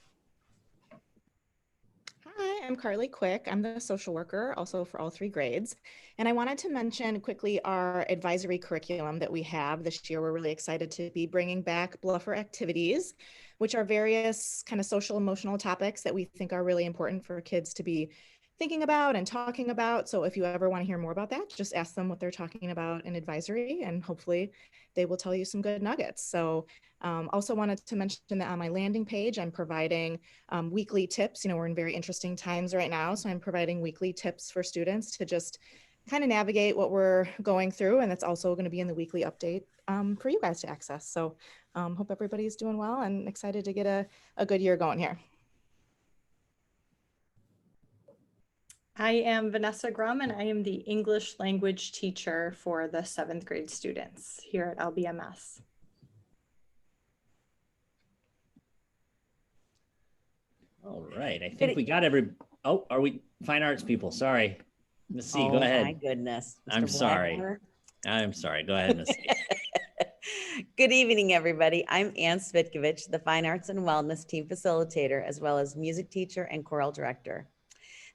Speaker 23: Hi, I'm Carly Quick. I'm the social worker, also for all 3 grades. And I wanted to mention quickly our advisory curriculum that we have this year. We're really excited to be bringing back Bluffer activities, which are various kind of social emotional topics that we think are really important for kids to be thinking about and talking about. So if you ever want to hear more about that, just ask them what they're talking about in advisory, and hopefully they will tell you some good nuggets. So also wanted to mention that on my landing page, I'm providing weekly tips. You know, we're in very interesting times right now. So I'm providing weekly tips for students to just kind of navigate what we're going through. And that's also going to be in the weekly update for you guys to access. So hope everybody's doing well and excited to get a good year going here.
Speaker 24: I am Vanessa Grum, and I am the English language teacher for the 7th grade students here at LBMS.
Speaker 1: All right, I think we got oh, are we fine arts people? Sorry. Miss C, go ahead.
Speaker 25: Oh my goodness.
Speaker 1: I'm sorry.
Speaker 25: Blackmore.
Speaker 1: I'm sorry. Go ahead, Miss C.
Speaker 25: Good evening, everybody. I'm Ann Svitkovich, the Fine Arts and Wellness Team Facilitator, as well as music teacher and choral director.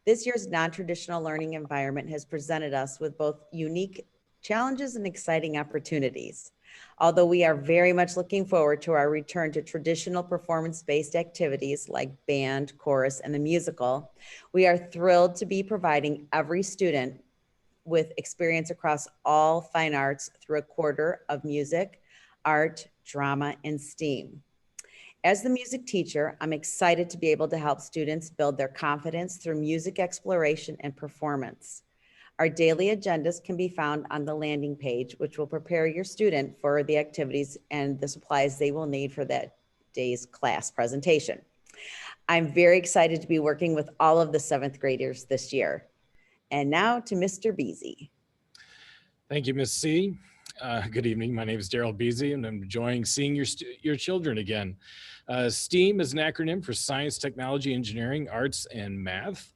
Speaker 25: This year's non-traditional learning environment has presented us with both unique challenges and exciting opportunities. Although we are very much looking forward to our return to traditional performance-based activities like band, chorus, and the musical, we are thrilled to be providing every student with experience across all fine arts through a quarter of music, art, drama, and STEAM. As the music teacher, I'm excited to be able to help students build their confidence through music exploration and performance. Our daily agendas can be found on the landing page, which will prepare your student for the activities and the supplies they will need for that day's class presentation. I'm very excited to be working with all of the 7th graders this year. And now to Mr. Beasy.
Speaker 26: Thank you, Ms. C. Good evening. My name is Daryl Beasy, and I'm enjoying seeing your children again. STEAM is an acronym for Science, Technology, Engineering, Arts, and Math.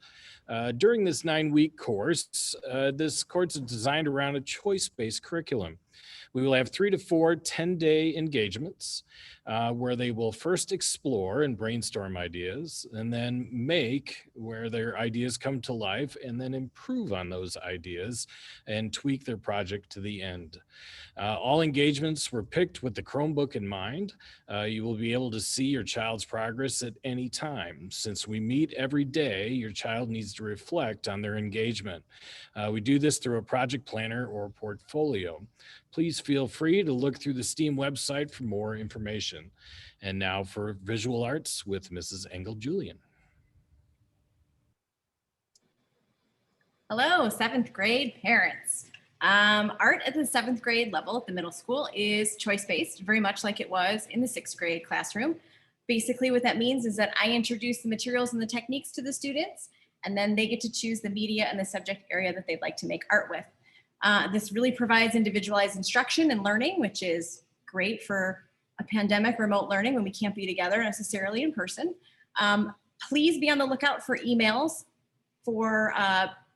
Speaker 26: During this 9-week course, this course is designed around a choice-based curriculum. We will have 3 to 4 10-day engagements where they will first explore and brainstorm ideas, and then make where their ideas come to life, and then improve on those ideas and tweak their project to the end. All engagements were picked with the Chromebook in mind. You will be able to see your child's progress at any time. Since we meet every day, your child needs to reflect on their engagement. We do this through a project planner or portfolio. Please feel free to look through the STEAM website for more information. And now for visual arts with Mrs. Engel-Julian.
Speaker 12: Hello, 7th grade parents. Art at the 7th grade level at the middle school is choice-based, very much like it was in the 6th grade classroom. Basically, what that means is that I introduce the materials and the techniques to the students, and then they get to choose the media and the subject area that they'd like to make art with. This really provides individualized instruction and learning, which is great for a pandemic remote learning when we can't be together necessarily in person. Please be on the lookout for emails for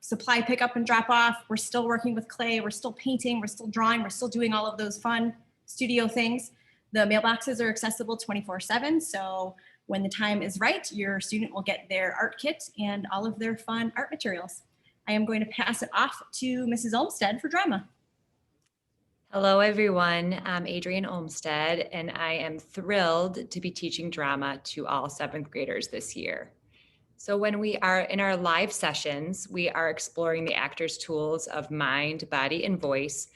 Speaker 12: supply pickup and drop off. We're still working with clay. We're still painting. We're still drawing. We're still doing all of those fun studio things. The mailboxes are accessible 24/7. So when the time is right, your student will get their art kit and all of their fun art materials. I am going to pass it off to Mrs. Olmsted for drama.
Speaker 15: Hello, everyone. I'm Adrienne Olmsted, and I am thrilled to be teaching drama to all 7th graders this year. So when we are in our live sessions, we are exploring the actors' tools of mind, body, and voice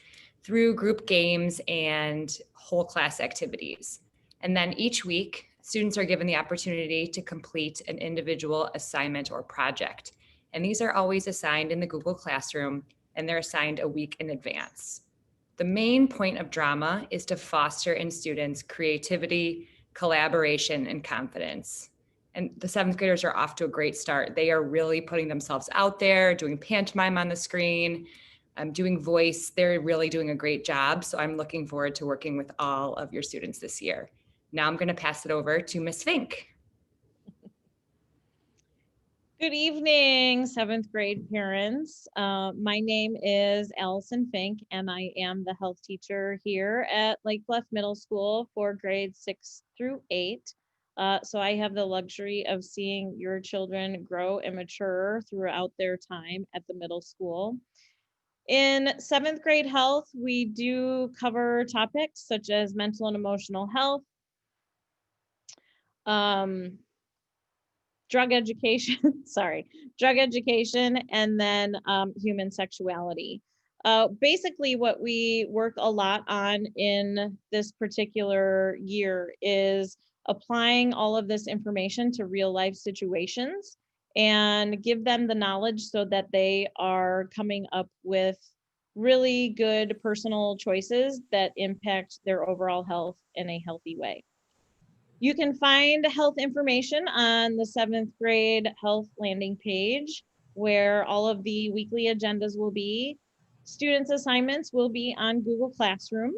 Speaker 15: through group games and whole class activities. And then each week, students are given the opportunity to complete an individual assignment or project. And these are always assigned in the Google Classroom, and they're assigned a week in advance. The main point of drama is to foster in students creativity, collaboration, and confidence. And the 7th graders are off to a great start. They are really putting themselves out there, doing pantomime on the screen, doing voice. They're really doing a great job. So I'm looking forward to working with all of your students this year. Now I'm going to pass it over to Miss Fink.
Speaker 14: Good evening, 7th grade parents. My name is Allison Fink, and I am the health teacher here at Lake Bluff Middle School for grades 6 through 8. So I have the luxury of seeing your children grow and mature throughout their time at the middle school. In 7th grade health, we do cover topics such as mental and emotional health, drug education, drug education, and then human sexuality. Basically, what we work a lot on in this particular year is applying all of this information to real life situations and give them the knowledge so that they are coming up with really good personal choices that impact their overall health in a healthy way. You can find health information on the 7th grade health landing page, where all of the weekly agendas will be. Students' assignments will be on Google Classroom,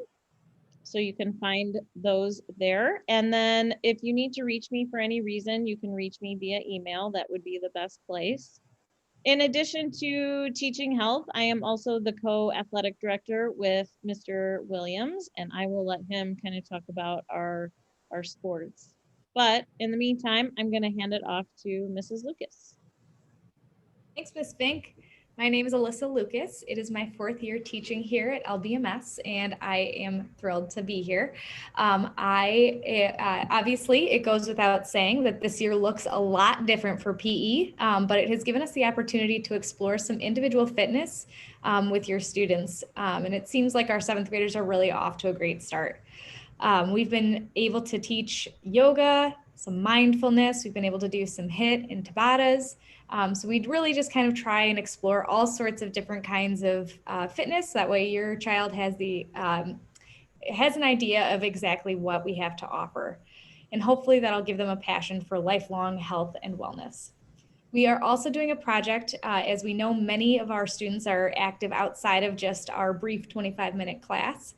Speaker 14: so you can find those there. And then if you need to reach me for any reason, you can reach me via email. That would be the best place. In addition to teaching health, I am also the co-athletic director with Mr. Williams, and I will let him kind of talk about our sports. But in the meantime, I'm going to hand it off to Mrs. Lucas.
Speaker 5: Thanks, Ms. Fink. My name is Alyssa Lucas. It is my 4th year teaching here at LBMS, and I am thrilled to be here. Obviously, it goes without saying that this year looks a lot different for PE, but it has given us the opportunity to explore some individual fitness with your students. And it seems like our 7th graders are really off to a great start. We've been able to teach yoga, some mindfulness. We've been able to do some HIIT and Tabatas. So we'd really just kind of try and explore all sorts of different kinds of fitness. That way your child has an idea of exactly what we have to offer. And hopefully that'll give them a passion for lifelong health and wellness. We are also doing a project, as we know many of our students are active outside of just our brief 25-minute class.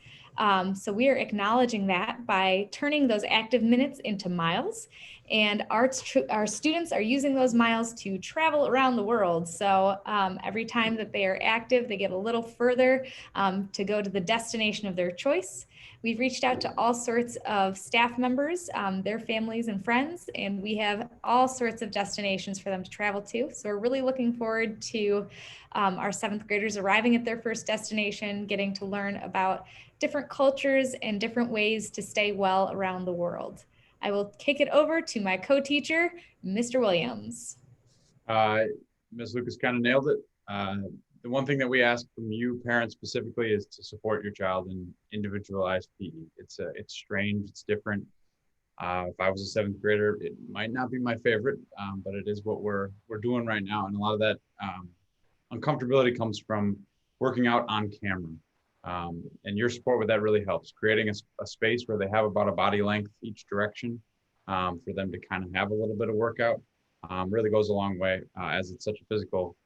Speaker 3: So we are acknowledging that by turning those active minutes into miles. And our students are using those miles to travel around the world. So every time that they are active, they get a little further to go to the destination of their choice. We've reached out to all sorts of staff members, their families and friends, and we have all sorts of destinations for them to travel to. So we're really looking forward to our 7th graders arriving at their first destination, getting to learn about different cultures and different ways to stay well around the world. I will kick it over to my co-teacher, Mr. Williams.
Speaker 16: Ms. Lucas kind of nailed it. The one thing that we ask from you parents specifically is to support your child in individualized PE. It's strange, it's different. If I was a 7th grader, it might not be my favorite, but it is what we're doing right now. And a lot of that uncomfortability comes from working out on camera. And your support with that really helps. Creating a space where they have about a body length each direction for them to kind of have a little bit of workout really goes a long way, as it's such a physical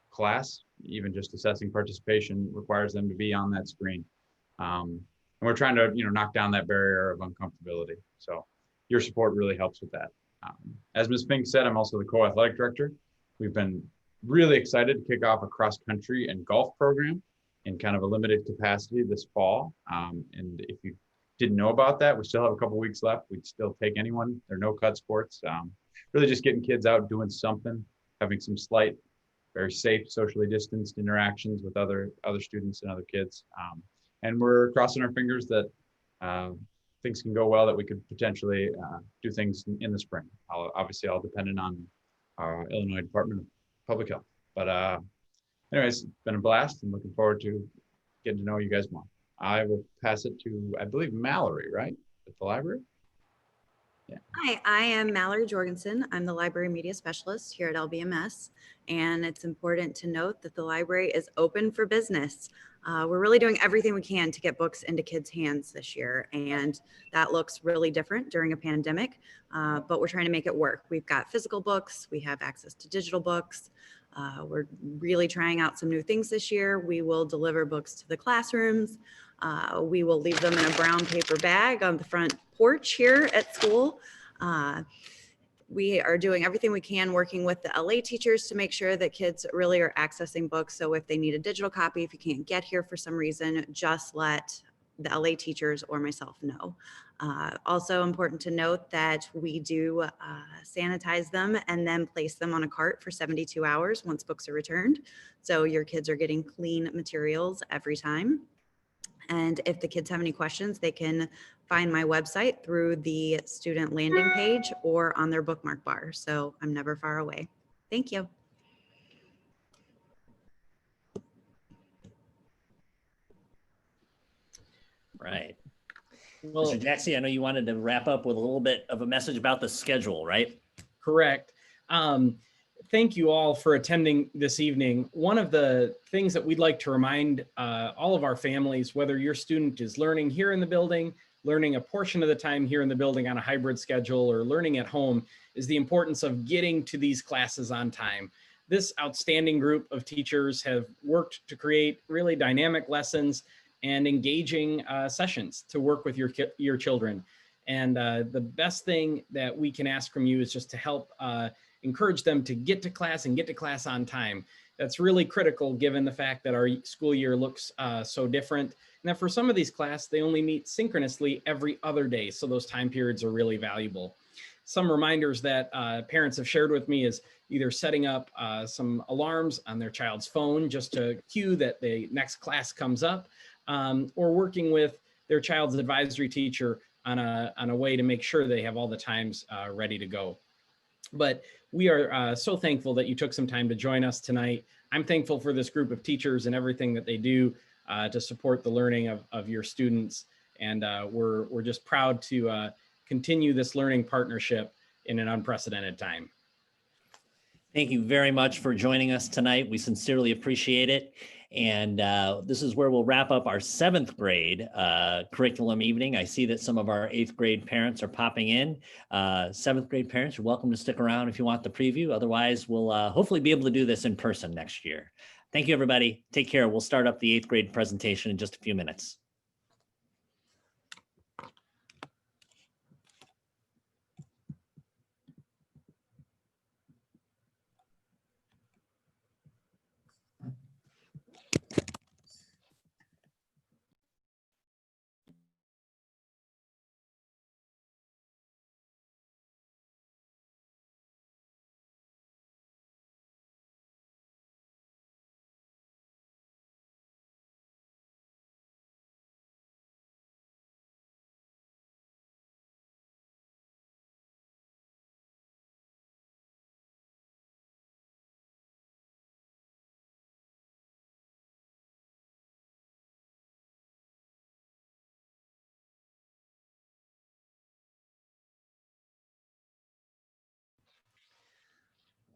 Speaker 16: class. Even just assessing participation requires them to be on that screen. And we're trying to knock down that barrier of uncomfortability. So your support really helps with that. As Ms. Fink said, I'm also the co-athletic director. We've been really excited to kick off a cross-country and golf program in kind of a limited capacity this fall. And if you didn't know about that, we still have a couple weeks left. We'd still take anyone. They're no-cut sports. Really just getting kids out doing something, having some slight, very safe, socially distanced interactions with other students and other kids. And we're crossing our fingers that things can go well, that we could potentially do things in the spring. Obviously, all dependent on our Illinois Department of Public Health. But anyways, it's been a blast. I'm looking forward to getting to know you guys more. I will pass it to, I believe, Mallory, right? At the library? Yeah.
Speaker 17: Hi, I am Mallory Jorgensen. I'm the library media specialist here at LBMS. And it's important to note that the library is open for business. We're really doing everything we can to get books into kids' hands this year. And that looks really different during a pandemic, but we're trying to make it work. We've got physical books, we have access to digital books. We're really trying out some new things this year. We will deliver books to the classrooms. We will leave them in a brown paper bag on the front porch here at school. We are doing everything we can, working with the LA teachers to make sure that kids really are accessing books. So if they need a digital copy, if you can't get here for some reason, just let the LA teachers or myself know. Also important to note that we do sanitize them and then place them on a cart for 72 hours once books are returned. So your kids are getting clean materials every time. And if the kids have any questions, they can find my website through the student landing page or on their bookmark bar. So I'm never far away. Thank you.
Speaker 1: Right.
Speaker 2: Well,
Speaker 1: Mr. Jackson, I know you wanted to wrap up with a little bit of a message about the schedule, right?
Speaker 2: Correct. Thank you all for attending this evening. One of the things that we'd like to remind all of our families, whether your student is learning here in the building, learning a portion of the time here in the building on a hybrid schedule, or learning at home, is the importance of getting to these classes on time. This outstanding group of teachers have worked to create really dynamic lessons and engaging sessions to work with your children. And the best thing that we can ask from you is just to help encourage them to get to class and get to class on time. That's really critical given the fact that our school year looks so different. And that for some of these classes, they only meet synchronously every other day. So those time periods are really valuable. Some reminders that parents have shared with me is either setting up some alarms on their child's phone just to cue that the next class comes up, or working with their child's advisory teacher on a way to make sure they have all the times ready to go. But we are so thankful that you took some time to join us tonight. I'm thankful for this group of teachers and everything that they do to support the learning of your students. And we're just proud to continue this learning partnership in an unprecedented time.
Speaker 1: Thank you very much for joining us tonight. We sincerely appreciate it. And this is where we'll wrap up our 7th grade curriculum evening. I see that some of our 8th grade parents are popping in. 7th grade parents, you're welcome to stick around if you want the preview. Otherwise, we'll hopefully be able to do this in person next year. Thank you, everybody. Take care. We'll start up the 8th grade presentation in just a few minutes.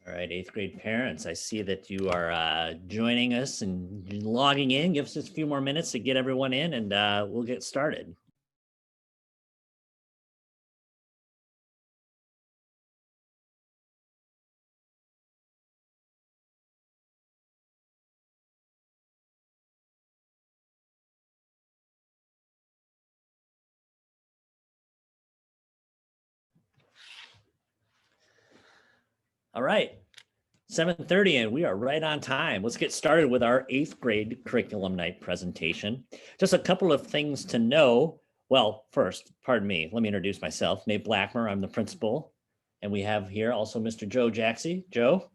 Speaker 1: All right, eighth grade parents, I see that you are joining us and logging in. Give us just a few more minutes to get everyone in and we'll get started. All right, 7:30 and we are right on time. Let's get started with our eighth grade curriculum night presentation. Just a couple of things to know. Well, first, pardon me, let me introduce myself. Nate Blackmer, I'm the principal. And we have here also Mr. Joe Jaxie. Joe?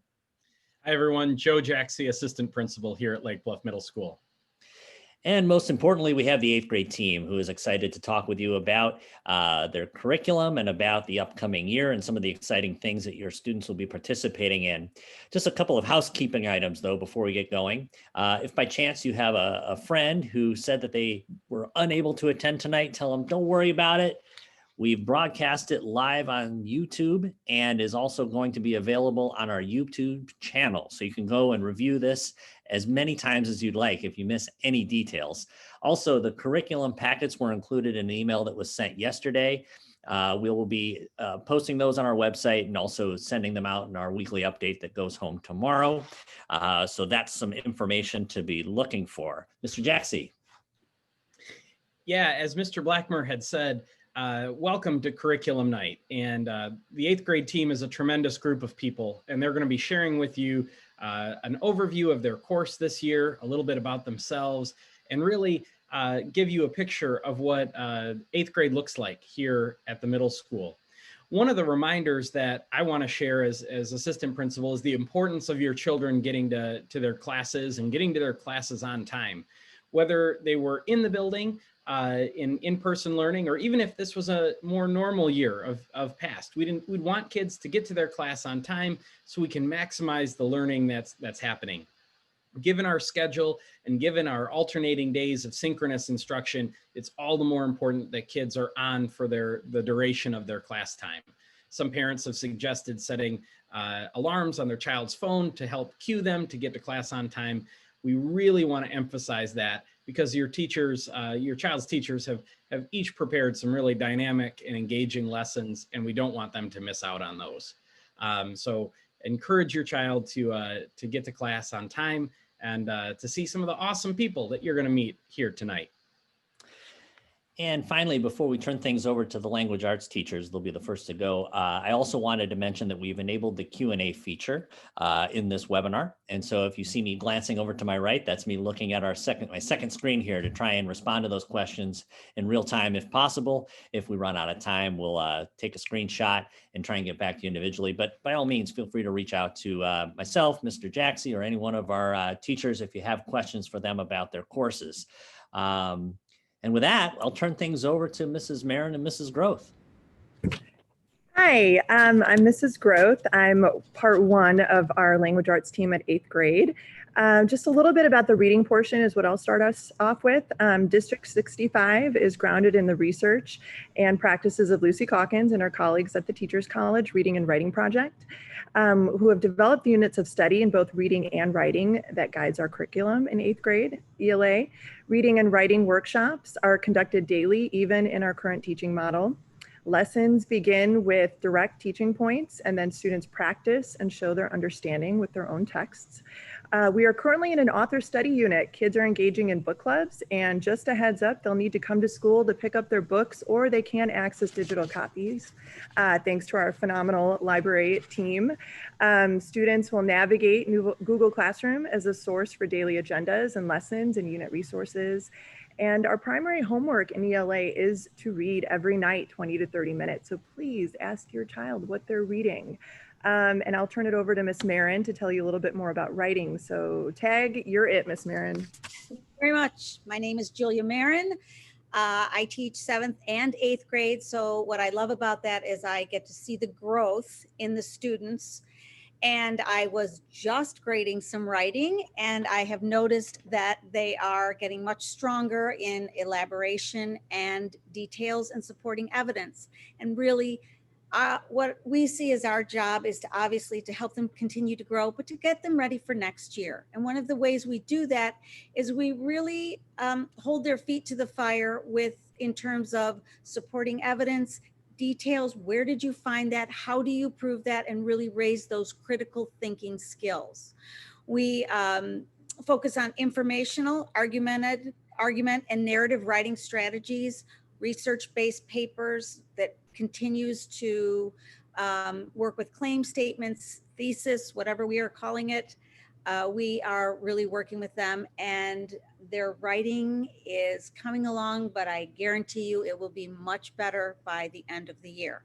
Speaker 2: Hi, everyone. Joe Jaxie, assistant principal here at Lake Bluff Middle School.
Speaker 1: And most importantly, we have the eighth grade team who is excited to talk with you about their curriculum and about the upcoming year and some of the exciting things that your students will be participating in. Just a couple of housekeeping items, though, before we get going. If by chance you have a friend who said that they were unable to attend tonight, tell them don't worry about it. We've broadcast it live on YouTube and is also going to be available on our YouTube channel. So you can go and review this as many times as you'd like if you miss any details. Also, the curriculum packets were included in an email that was sent yesterday. We will be posting those on our website and also sending them out in our weekly update that goes home tomorrow. So that's some information to be looking for. Mr. Jaxie.
Speaker 2: Yeah, as Mr. Blackmer had said, welcome to Curriculum Night. And the eighth grade team is a tremendous group of people, and they're going to be sharing with you an overview of their course this year, a little bit about themselves, and really give you a picture of what eighth grade looks like here at the middle school. One of the reminders that I want to share as assistant principal is the importance of your children getting to their classes and getting to their classes on time. Whether they were in the building, in-person learning, or even if this was a more normal year of past, we'd want kids to get to their class on time so we can maximize the learning that's happening. Given our schedule and given our alternating days of synchronous instruction, it's all the more important that kids are on for the duration of their class time. Some parents have suggested setting alarms on their child's phone to help cue them to get to class on time. We really want to emphasize that because your teachers, your child's teachers have each prepared some really dynamic and engaging lessons, and we don't want them to miss out on those. So encourage your child to get to class on time and to see some of the awesome people that you're going to meet here tonight.
Speaker 1: And finally, before we turn things over to the language arts teachers, they'll be the first to go. I also wanted to mention that we've enabled the Q&A feature in this webinar. And so if you see me glancing over to my right, that's me looking at my second screen here to try and respond to those questions in real time if possible. If we run out of time, we'll take a screenshot and try and get back to you individually. But by all means, feel free to reach out to myself, Mr. Jaxie, or any one of our teachers if you have questions for them about their courses. And with that, I'll turn things over to Mrs. Marin and Mrs. Groth.
Speaker 4: Hi, I'm Mrs. Groth. I'm part one of our language arts team at eighth grade. Just a little bit about the reading portion is what I'll start us off with. District 65 is grounded in the research and practices of Lucy Calkins and her colleagues at the Teachers College Reading and Writing Project, who have developed the units of study in both reading and writing that guides our curriculum in eighth grade ELA. Reading and writing workshops are conducted daily, even in our current teaching model. Lessons begin with direct teaching points, and then students practice and show their understanding with their own texts. We are currently in an author study unit. Kids are engaging in book clubs, and just a heads up, they'll need to come to school to pick up their books, or they can access digital copies, thanks to our phenomenal library team. Students will navigate Google Classroom as a source for daily agendas and lessons and unit resources. And our primary homework in ELA is to read every night, 20 to 30 minutes. So please ask your child what they're reading. And I'll turn it over to Miss Marin to tell you a little bit more about writing. So tag, you're it, Miss Marin.
Speaker 6: Thank you very much. My name is Julia Marin. I teach 7th and 8th grade. So what I love about that is I get to see the growth in the students. And I was just grading some writing, and I have noticed that they are getting much stronger in elaboration and details and supporting evidence, and really what we see as our job is to obviously to help them continue to grow, but to get them ready for next year. And one of the ways we do that is we really hold their feet to the fire in terms of supporting evidence, details, where did you find that, how do you prove that, and really raise those critical thinking skills. We focus on informational, argument and narrative writing strategies, research-based papers that continues to work with claim statements, thesis, whatever we are calling it. We are really working with them, and their writing is coming along, but I guarantee you it will be much better by the end of the year.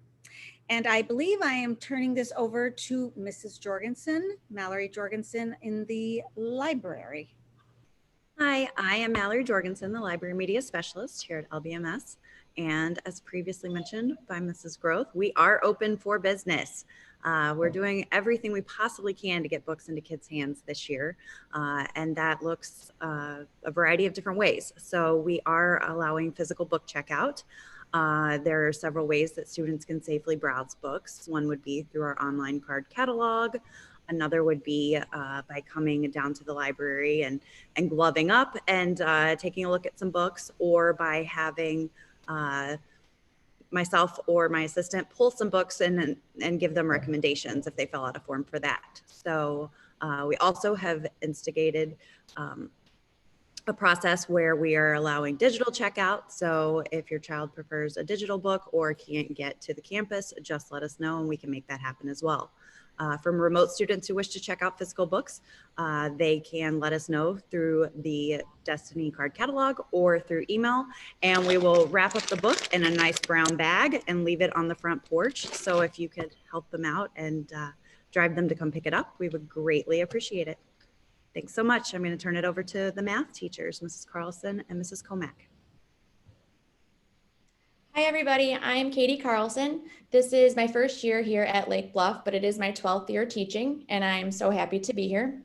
Speaker 6: And I believe I am turning this over to Mrs. Jorgensen, Mallory Jorgensen, in the library.
Speaker 17: Hi, I am Mallory Jorgensen, the Library Media Specialist here at LBMS. And as previously mentioned by Mrs. Groth, we are open for business. We're doing everything we possibly can to get books into kids' hands this year. And that looks a variety of different ways. So we are allowing physical book checkout. There are several ways that students can safely browse books. One would be through our online card catalog. Another would be by coming down to the library and gloving up and taking a look at some books, or by having myself or my assistant pull some books and give them recommendations if they fill out a form for that. So we also have instigated a process where we are allowing digital checkout. So if your child prefers a digital book or can't get to the campus, just let us know and we can make that happen as well. From remote students who wish to check out physical books, they can let us know through the Destiny Card Catalog or through email, and we will wrap up the book in a nice brown bag and leave it on the front porch. So if you could help them out and drive them to come pick it up, we would greatly appreciate it. Thanks so much. I'm going to turn it over to the math teachers, Mrs. Carlson and Mrs. Comack.
Speaker 5: Hi, everybody. I'm Katie Carlson. This is my first year here at Lake Bluff, but it is my 12th year teaching, and I'm so happy to be here.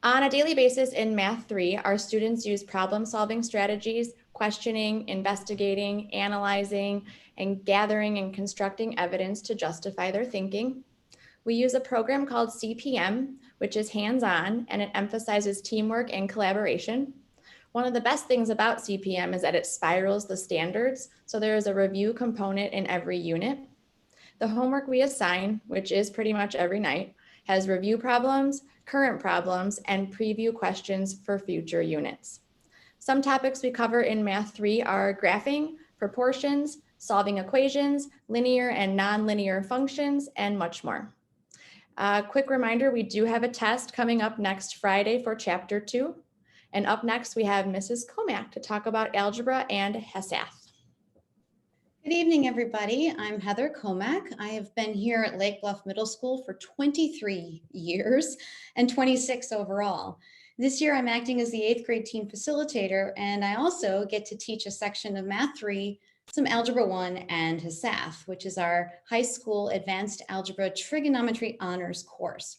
Speaker 5: On a daily basis in Math 3, our students use problem-solving strategies, questioning, investigating, analyzing, and gathering and constructing evidence to justify their thinking. We use a program called CPM, which is hands-on, and it emphasizes teamwork and collaboration. One of the best things about CPM is that it spirals the standards, so there is a review component in every unit. The homework we assign, which is pretty much every night, has review problems, current problems, and preview questions for future units. Some topics we cover in Math 3 are graphing, proportions, solving equations, linear and nonlinear functions, and much more. Quick reminder, we do have a test coming up next Friday for Chapter 2. And up next, we have Mrs. Comack to talk about algebra and Hesath.
Speaker 7: Good evening, everybody. I'm Heather Comack. I have been here at Lake Bluff Middle School for 23 years and 26 overall. This year, I'm acting as the 8th grade team facilitator, and I also get to teach a section of Math 3, some Algebra 1, and Hesath, which is our high school advanced algebra trigonometry honors course.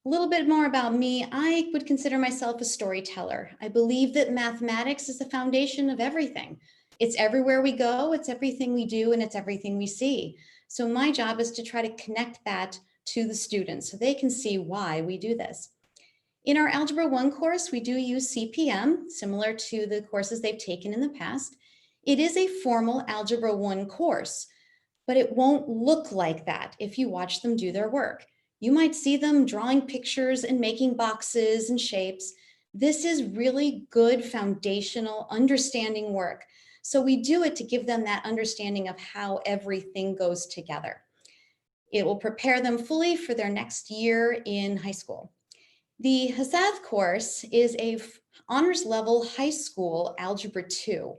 Speaker 7: A little bit more about me. I would consider myself a storyteller. I believe that mathematics is the foundation of everything. It's everywhere we go, it's everything we do, and it's everything we see. So my job is to try to connect that to the students so they can see why we do this. In our Algebra 1 course, we do use CPM, similar to the courses they've taken in the past. It is a formal Algebra 1 course, but it won't look like that if you watch them do their work. You might see them drawing pictures and making boxes and shapes. This is really good foundational understanding work. So we do it to give them that understanding of how everything goes together. It will prepare them fully for their next year in high school. The Hesath course is a honors level high school Algebra 2.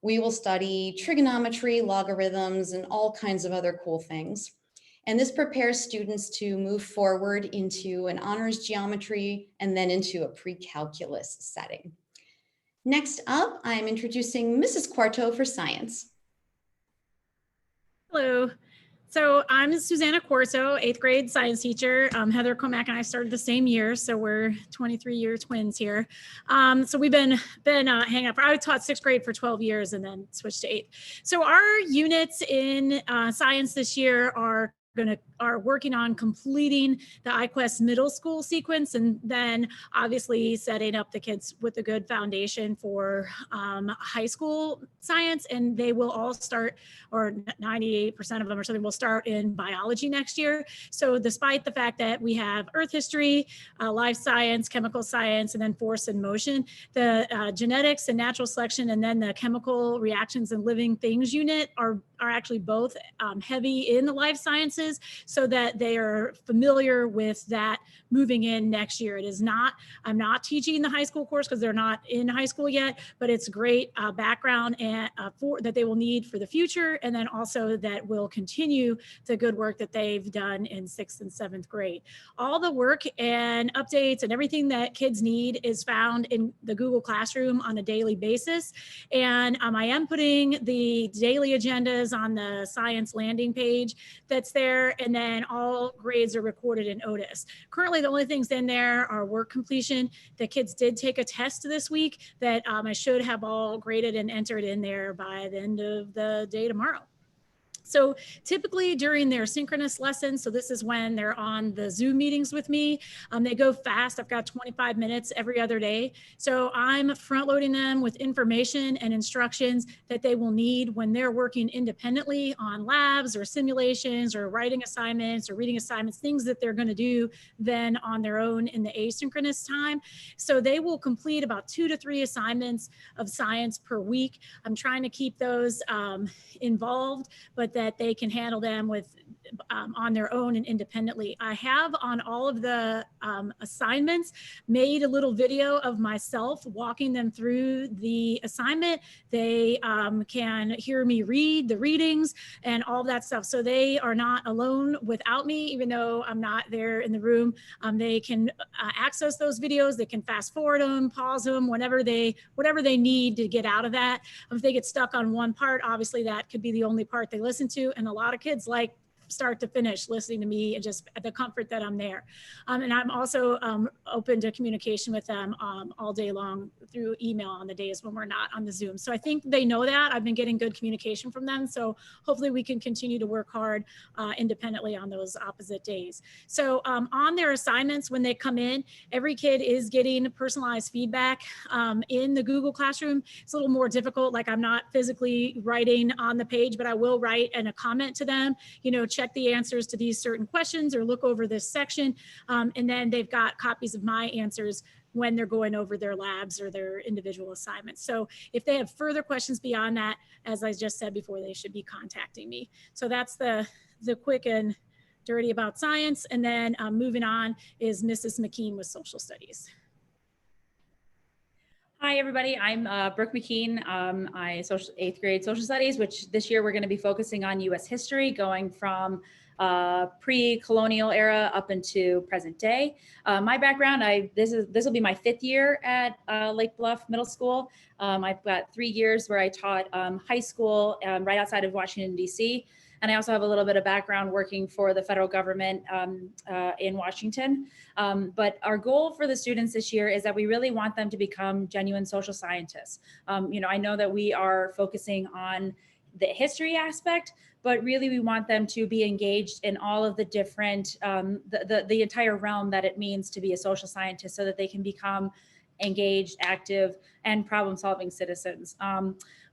Speaker 7: We will study trigonometry, logarithms, and all kinds of other cool things. And this prepares students to move forward into an honors geometry and then into a pre-calculus setting. Next up, I'm introducing Mrs. Quarto for science.
Speaker 8: Hello, So I'm Susanna Corso, 8th grade science teacher. Heather Comack and I started the same year, so we're 23-year twins here. So we've been hanging out. I taught 6th grade for 12 years and then switched to 8th. So our units in science this year are working on completing the iQuest middle school sequence, and then obviously setting up the kids with a good foundation for high school science. And they will all start, or 98% of them or something will start in biology next year. So despite the fact that we have earth history, life science, chemical science, and then force and motion, the genetics and natural selection, and then the chemical reactions and living things unit are actually both heavy in the life sciences, so that they are familiar with that moving in next year. It is not, I'm not teaching the high school course because they're not in high school yet, but it's great background and that they will need for the future, and then also that will continue the good work that they've done in 6th and 7th grade. All the work and updates and everything that kids need is found in the Google Classroom on a daily basis. And I am putting the daily agendas on the science landing page that's there, and then all grades are recorded in Otis. Currently, the only things in there are work completion. The kids did take a test this week that I should have all graded and entered in there by the end of the day tomorrow. So typically during their synchronous lessons, so this is when they're on the Zoom meetings with me, they go fast. I've got 25 minutes every other day. So I'm front loading them with information and instructions that they will need when they're working independently on labs or simulations or writing assignments or reading assignments, things that they're going to do then on their own in the asynchronous time. So they will complete about 2 to 3 assignments of science per week. I'm trying to keep those involved, but that they can handle them with on their own and independently. I have on all of the assignments made a little video of myself walking them through the assignment. They can hear me read the readings and all that stuff. So they are not alone without me, even though I'm not there in the room. They can access those videos. They can fast forward them, pause them, whatever they need to get out of that. If they get stuck on one part, obviously that could be the only part they listen to. And a lot of kids like start to finish listening to me and just the comfort that I'm there. And I'm also open to communication with them all day long through email on the days when we're not on the Zoom. So I think they know that. I've been getting good communication from them. So hopefully we can continue to work hard independently on those opposite days. So on their assignments, when they come in, every kid is getting personalized feedback in the Google Classroom. It's a little more difficult. Like I'm not physically writing on the page, but I will write and a comment to them, you know, check the answers to these certain questions or look over this section. And then they've got copies of my answers when they're going over their labs or their individual assignments. So if they have further questions beyond that, as I just said before, they should be contacting me. So that's the quick and dirty about science. And then moving on is Mrs. McKean with social studies.
Speaker 10: Hi, everybody. I'm Brooke McKean. I 8th grade social studies, which this year we're going to be focusing on U.S. history, going from pre-colonial era up into present day. My background, this will be my 5th year at Lake Bluff Middle School. I've got 3 years where I taught high school right outside of Washington, D.C. And I also have a little bit of background working for the federal government in Washington. But our goal for the students this year is that we really want them to become genuine social scientists. You know, I know that we are focusing on the history aspect, but really we want them to be engaged in all of the different, the entire realm that it means to be a social scientist, so that they can become engaged, active, and problem-solving citizens.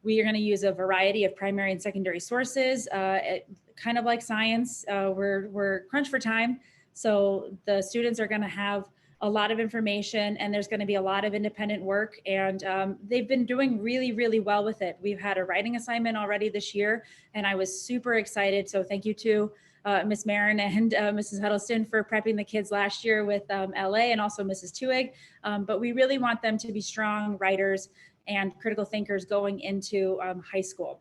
Speaker 10: We are going to use a variety of primary and secondary sources, kind of like science. We're crunched for time, so the students are going to have a lot of information, and there's going to be a lot of independent work, and they've been doing really, really well with it. We've had a writing assignment already this year, and I was super excited. So thank you to Ms. Marin and Mrs. Huddleston for prepping the kids last year with LA, and also Mrs. Tuig. But we really want them to be strong writers and critical thinkers going into high school.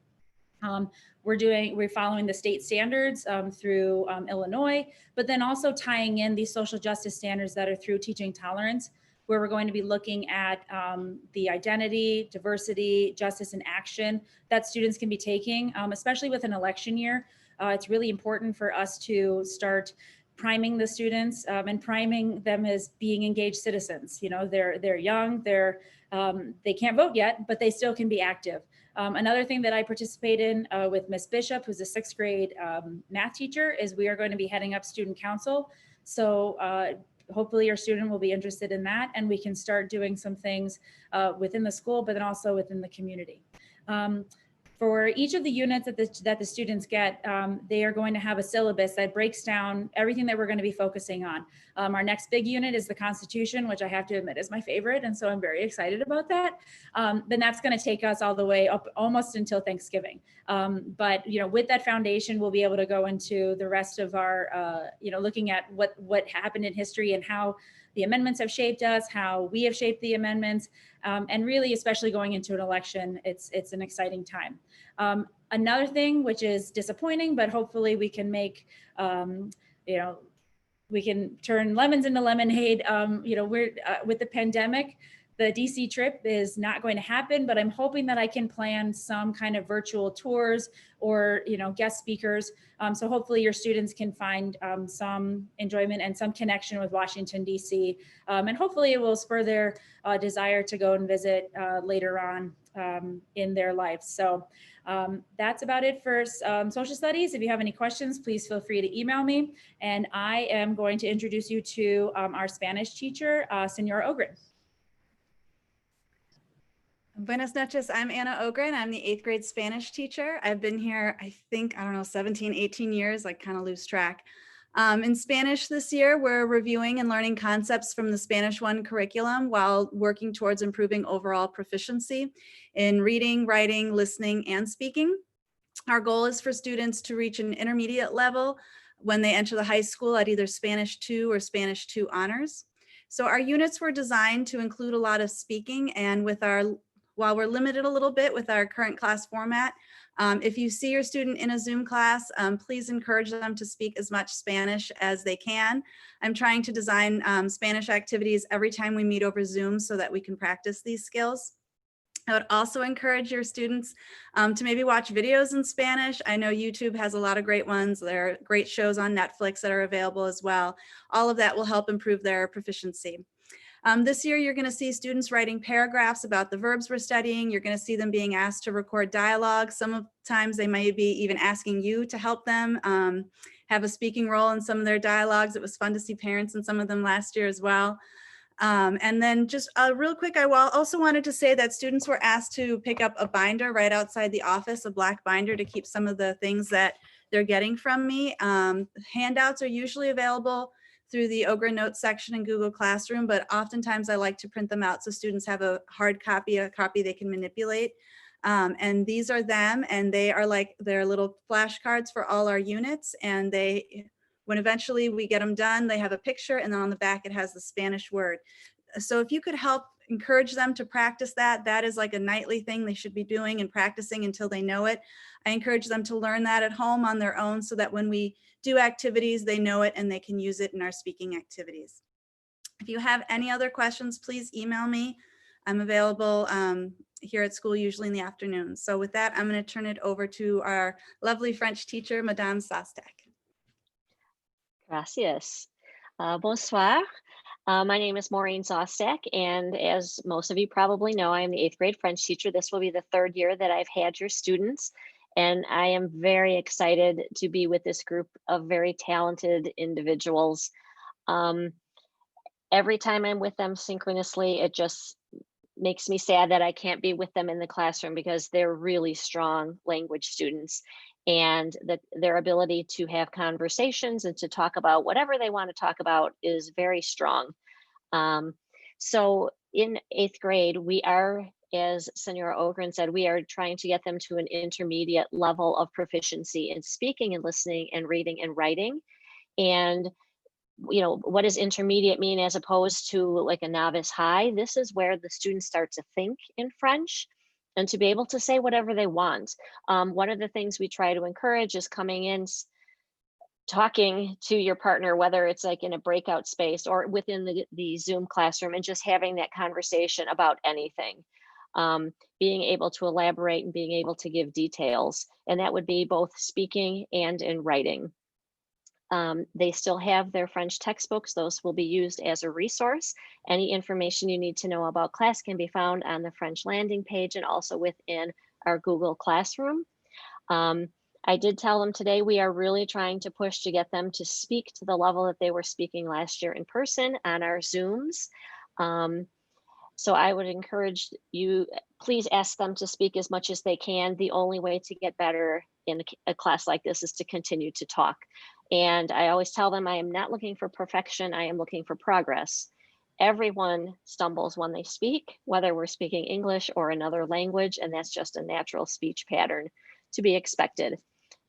Speaker 10: We're following the state standards through Illinois, but then also tying in these social justice standards that are through Teaching Tolerance, where we're going to be looking at the identity, diversity, justice, and action that students can be taking, especially with an election year. It's really important for us to start priming the students and priming them as being engaged citizens. You know, they're young, they can't vote yet, but they still can be active. Another thing that I participate in with Miss Bishop, who's a 6th grade math teacher, is we are going to be heading up student council. So hopefully your student will be interested in that, and we can start doing some things within the school, but then also within the community. For each of the units that the students get, they are going to have a syllabus that breaks down everything that we're going to be focusing on. Our next big unit is the Constitution, which I have to admit is my favorite, and so I'm very excited about that. Then that's going to take us all the way up almost until Thanksgiving. But you know, with that foundation, we'll be able to go into the rest of our, you know, looking at what happened in history and how the amendments have shaped us, how we have shaped the amendments, and really, especially going into an election, it's an exciting time. Another thing, which is disappointing, but hopefully we can make, you know, we can turn lemons into lemonade. You know, we're with the pandemic, the DC trip is not going to happen, but I'm hoping that I can plan some kind of virtual tours or, you know, guest speakers. So hopefully your students can find some enjoyment and some connection with Washington, DC. And hopefully it will spur their desire to go and visit later on in their lives. So that's about it for social studies. If you have any questions, please feel free to email me. And I am going to introduce you to our Spanish teacher, Senora Ogren.
Speaker 9: Buenas noches, I'm Anna Ogren. I'm the 8th grade Spanish teacher. I've been here, I think, 17, 18 years, I kind of lose track. In Spanish this year, we're reviewing and learning concepts from the Spanish 1 curriculum while working towards improving overall proficiency in reading, writing, listening, and speaking. Our goal is for students to reach an intermediate level when they enter the high school at either Spanish 2 or Spanish 2 honors. So our units were designed to include a lot of speaking, and while we're limited a little bit with our current class format, if you see your student in a Zoom class, please encourage them to speak as much Spanish as they can. I'm trying to design Spanish activities every time we meet over Zoom so that we can practice these skills. I would also encourage your students to maybe watch videos in Spanish. I know YouTube has a lot of great ones. There are great shows on Netflix that are available as well. All of that will help improve their proficiency. This year, you're going to see students writing paragraphs about the verbs we're studying. You're going to see them being asked to record dialogue. Sometimes they might be even asking you to help them have a speaking role in some of their dialogues. It was fun to see parents in some of them last year as well. And then just real quick, I also wanted to say that students were asked to pick up a binder right outside the office, a black binder to keep some of the things that they're getting from me. Handouts are usually available through the Ogren Notes section in Google Classroom, but oftentimes I like to print them out so students have a hard copy, a copy they can manipulate. And these are them, and they are like, they're little flashcards for all our units, and when eventually we get them done, they have a picture, and then on the back it has the Spanish word. So if you could help encourage them to practice that, that is like a nightly thing they should be doing and practicing until they know it. I encourage them to learn that at home on their own so that when we do activities, they know it and they can use it in our speaking activities. If you have any other questions, please email me. I'm available here at school usually in the afternoon. So with that, I'm going to turn it over to our lovely French teacher, Madame Sostek.
Speaker 11: Gracias. Bonsoir. My name is Maureen Zostek, and as most of you probably know, I am the 8th grade French teacher. This will be the 3rd year that I've had your students, and I am very excited to be with this group of very talented individuals. Every time I'm with them synchronously, it just makes me sad that I can't be with them in the classroom because they're really strong language students, and that their ability to have conversations and to talk about whatever they want to talk about is very strong. So in 8th grade, we are, as Senora Ogren said, we are trying to get them to an intermediate level of proficiency in speaking and listening and reading and writing. And you know, what does intermediate mean as opposed to like a novice high? This is where the students start to think in French and to be able to say whatever they want. One of the things we try to encourage is coming in, talking to your partner, whether it's like in a breakout space or within the Zoom classroom, and just having that conversation about anything. being able to elaborate and being able to give details. And that would be both speaking and in writing. They still have their French textbooks. Those will be used as a resource. Any information you need to know about class can be found on the French landing page and also within our Google Classroom. I did tell them today we are really trying to push to get them to speak to the level that they were speaking last year in person on our Zooms. So I would encourage you, please ask them to speak as much as they can. The only way to get better in a class like this is to continue to talk. And I always tell them I am not looking for perfection, I am looking for progress. Everyone stumbles when they speak, whether we're speaking English or another language, and that's just a natural speech pattern to be expected.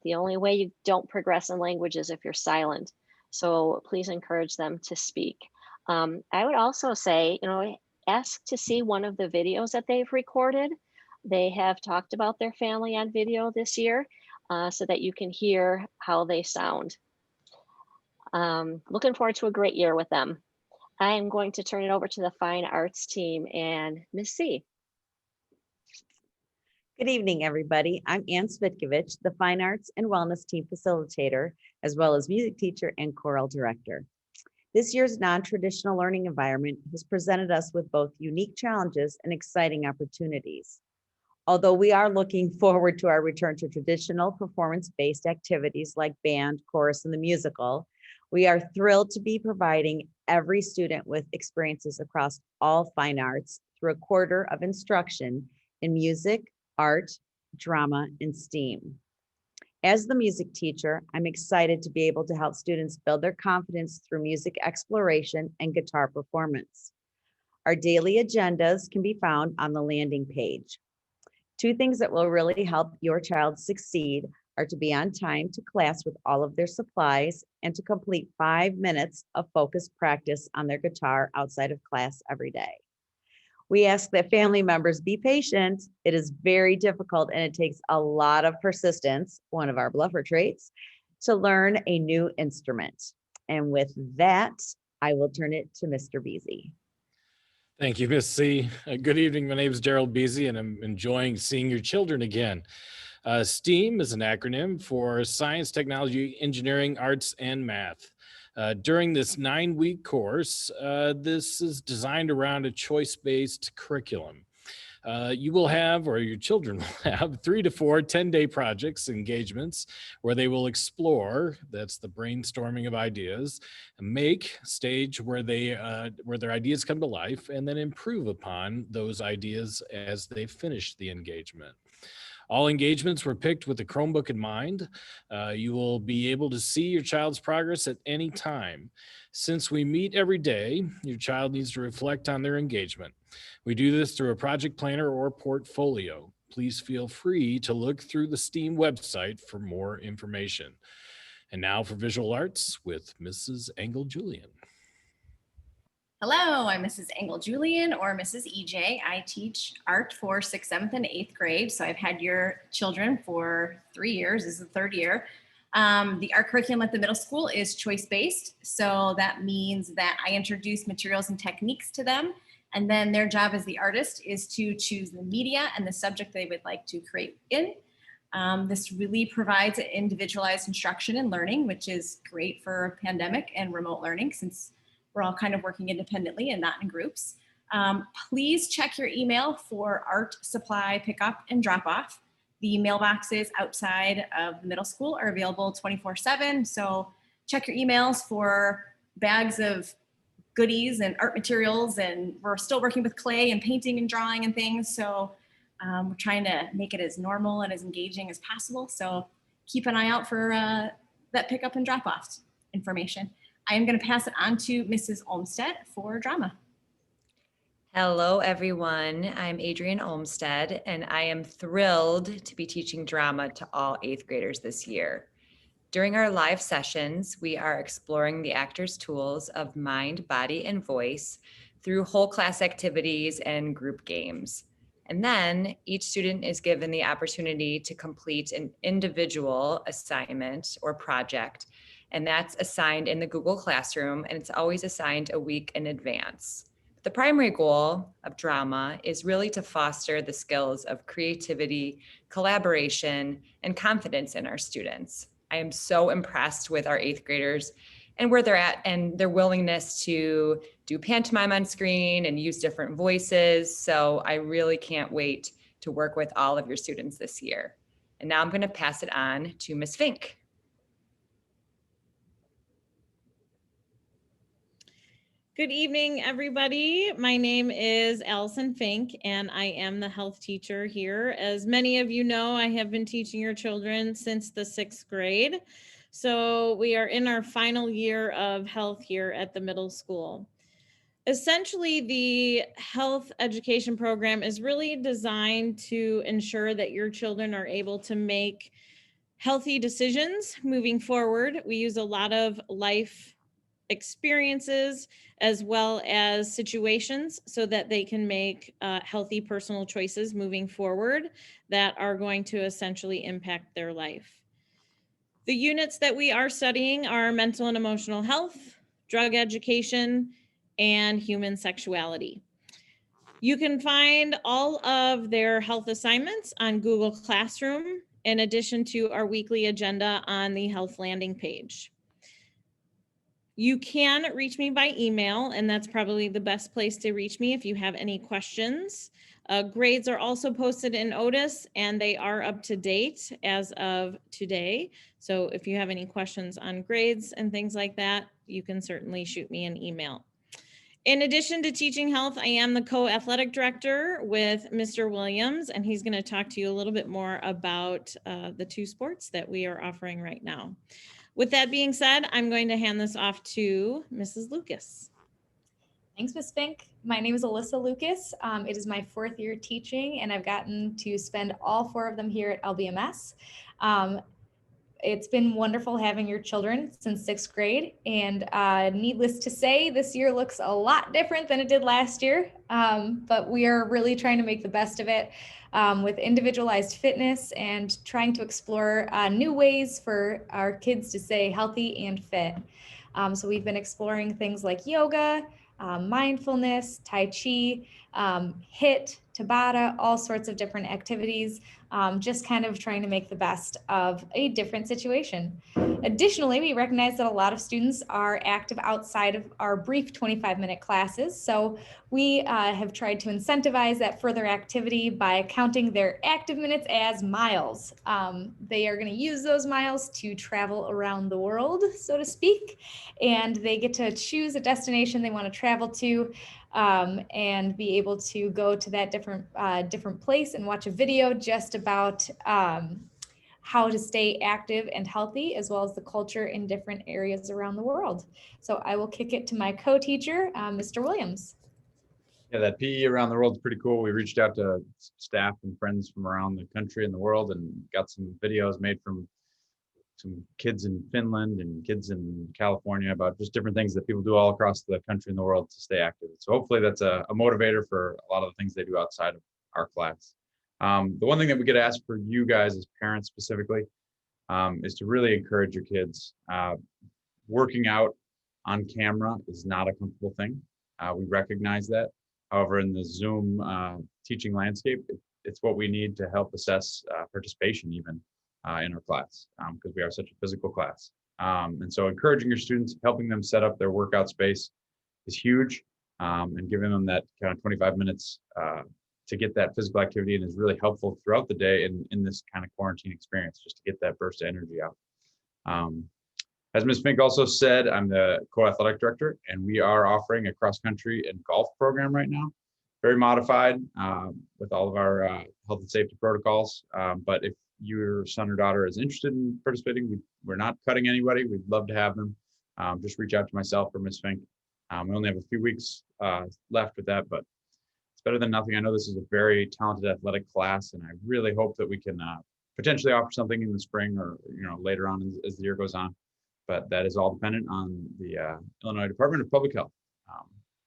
Speaker 11: The only way you don't progress in language is if you're silent. So please encourage them to speak. I would also say, ask to see one of the videos that they've recorded. They have talked about their family on video this year so that you can hear how they sound. Looking forward to a great year with them. I am going to turn it over to the Fine Arts team and Miss C.
Speaker 25: Good evening, everybody. I'm Ann Svitkovich, the Fine Arts and Wellness Team Facilitator, as well as music teacher and choral director. This year's non-traditional learning environment has presented us with both unique challenges and exciting opportunities. Although we are looking forward to our return to traditional performance-based activities like band, chorus, and the musical, we are thrilled to be providing every student with experiences across all fine arts through a quarter of instruction in music, art, drama, and STEAM. As the music teacher, I'm excited to be able to help students build their confidence through music exploration and guitar performance. Our daily agendas can be found on the landing page. Two things that will really help your child succeed are to be on time to class with all of their supplies and to complete 5 minutes of focused practice on their guitar outside of class every day. We ask that family members be patient. It is very difficult and it takes a lot of persistence, one of our bluffer traits, to learn a new instrument. And with that, I will turn it to Mr. Beasy.
Speaker 26: Thank you, Miss C. Good evening. My name is Daryl Beasy, and I'm enjoying seeing your children again. STEAM is an acronym for Science, Technology, Engineering, Arts, and Math. During this 9-week course, this is designed around a choice-based curriculum. You will have, or your children will have, 3 to 4 10-day projects, engagements, where they will explore, that's the brainstorming of ideas, make, stage where their ideas come to life, and then improve upon those ideas as they finish the engagement. All engagements were picked with the Chromebook in mind. You will be able to see your child's progress at any time. Since we meet every day, your child needs to reflect on their engagement. We do this through a project planner or portfolio. Please feel free to look through the STEAM website for more information. And now for visual arts with Mrs. Engel-Julian.
Speaker 12: Hello, I'm Mrs. Engel-Julian or Mrs. EJ. I teach art for 6th, 7th, and 8th grade. So I've had your children for 3 years. This is the 3rd year. The art curriculum at the middle school is choice-based. So that means that I introduce materials and techniques to them. And then their job as the artist is to choose the media and the subject they would like to create in. This really provides individualized instruction and learning, which is great for pandemic and remote learning since we're all kind of working independently and not in groups. Please check your email for art supply pickup and drop off. The mailboxes outside of the middle school are available 24/7. So check your emails for bags of goodies and art materials. And we're still working with clay and painting and drawing and things. So we're trying to make it as normal and as engaging as possible. So keep an eye out for that pickup and drop off information. I am going to pass it on to Mrs. Olmsted for drama.
Speaker 15: Hello, everyone. I'm Adrienne Olmsted, and I am thrilled to be teaching drama to all 8th graders this year. During our live sessions, we are exploring the actor's tools of mind, body, and voice through whole class activities and group games. And then each student is given the opportunity to complete an individual assignment or project, and that's assigned in the Google Classroom, and it's always assigned a week in advance. The primary goal of drama is really to foster the skills of creativity, collaboration, and confidence in our students. I am so impressed with our 8th graders and where they're at and their willingness to do pantomime on screen and use different voices. So I really can't wait to work with all of your students this year. And now I'm going to pass it on to Ms. Fink.
Speaker 14: Good evening, everybody. My name is Allison Fink, and I am the health teacher here. As many of you know, I have been teaching your children since the 6th grade. So we are in our final year of health here at the middle school. Essentially, the health education program is really designed to ensure that your children are able to make healthy decisions moving forward. We use a lot of life experiences as well as situations so that they can make healthy personal choices moving forward that are going to essentially impact their life. The units that we are studying are mental and emotional health, drug education, and human sexuality. You can find all of their health assignments on Google Classroom, in addition to our weekly agenda on the health landing page. You can reach me by email, and that's probably the best place to reach me if you have any questions. Grades are also posted in Otis, and they are up to date as of today. So if you have any questions on grades and things like that, you can certainly shoot me an email. In addition to teaching health, I am the co-athletic director with Mr. Williams, and he's going to talk to you a little bit more about the 2 sports that we are offering right now. With that being said, I'm going to hand this off to Mrs. Lucas.
Speaker 3: Thanks, Ms. Fink. My name is Alyssa Lucas. It is my 4th year teaching, and I've gotten to spend all 4 of them here at LBMS. It's been wonderful having your children since 6th grade, and needless to say, this year looks a lot different than it did last year, but we are really trying to make the best of it with individualized fitness and trying to explore new ways for our kids to stay healthy and fit. So we've been exploring things like yoga, mindfulness, Tai Chi, HIIT, Tabata, all sorts of different activities, just kind of trying to make the best of a different situation. Additionally, we recognize that a lot of students are active outside of our brief 25-minute classes. So we have tried to incentivize that further activity by counting their active minutes as miles. They are going to use those miles to travel around the world, so to speak, and they get to choose a destination they want to travel to and be able to go to that different place and watch a video just about how to stay active and healthy, as well as the culture in different areas around the world. So I will kick it to my co-teacher, Mr. Williams.
Speaker 16: Yeah, that PE around the world is pretty cool. We reached out to staff and friends from around the country and the world and got some videos made from some kids in Finland and kids in California about just different things that people do all across the country and the world to stay active. So hopefully that's a motivator for a lot of the things they do outside of our class. The one thing that we get asked for you guys as parents specifically is to really encourage your kids. Working out on camera is not a comfortable thing. We recognize that. However, in the Zoom teaching landscape, it's what we need to help assess participation even in our class because we are such a physical class. And so encouraging your students, helping them set up their workout space is huge, and giving them that kind of 25 minutes to get that physical activity and is really helpful throughout the day in this kind of quarantine experience, just to get that burst of energy out. As Ms. Fink also said, I'm the co-athletic director, and we are offering a cross-country and golf program right now, very modified with all of our health and safety protocols. But if your son or daughter is interested in participating, we're not cutting anybody. We'd love to have them. Just reach out to myself or Ms. Fink. We only have a few weeks left with that, but it's better than nothing. I know this is a very talented athletic class, and I really hope that we can potentially offer something in the spring or later on as the year goes on. But that is all dependent on the Illinois Department of Public Health.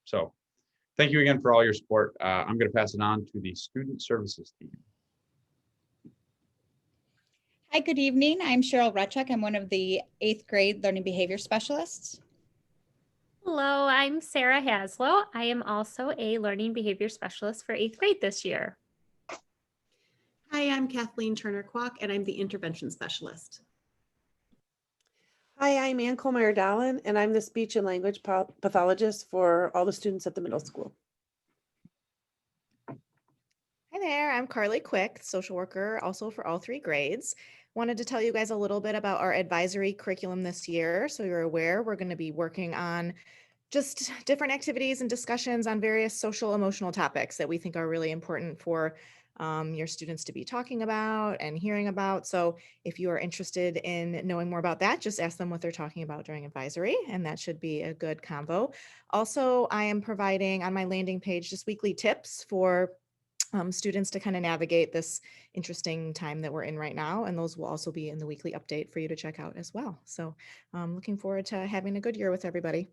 Speaker 16: So thank you again for all your support. I'm going to pass it on to the Student Services team.
Speaker 13: Hi, good evening. I'm Cheryl Retchuk. I'm one of the 8th grade learning behavior specialists. Hello, I'm Sarah Haslow. I am also a learning behavior specialist for 8th grade this year.
Speaker 18: Hi, I'm Kathleen Turner-Kwok, and I'm the intervention specialist.
Speaker 19: Hi, I'm Ann Kohlmeyer-Dallin, and I'm the speech and language pathologist for all the students at the middle school.
Speaker 23: Hi there, I'm Carly Quick, social worker, also for all 3 grades. Wanted to tell you guys a little bit about our advisory curriculum this year. So you're aware, we're going to be working on just different activities and discussions on various social emotional topics that we think are really important for your students to be talking about and hearing about. So if you are interested in knowing more about that, just ask them what they're talking about during advisory, and that should be a good combo. Also, I am providing on my landing page just weekly tips for students to kind of navigate this interesting time that we're in right now. And those will also be in the weekly update for you to check out as well. So looking forward to having a good year with everybody.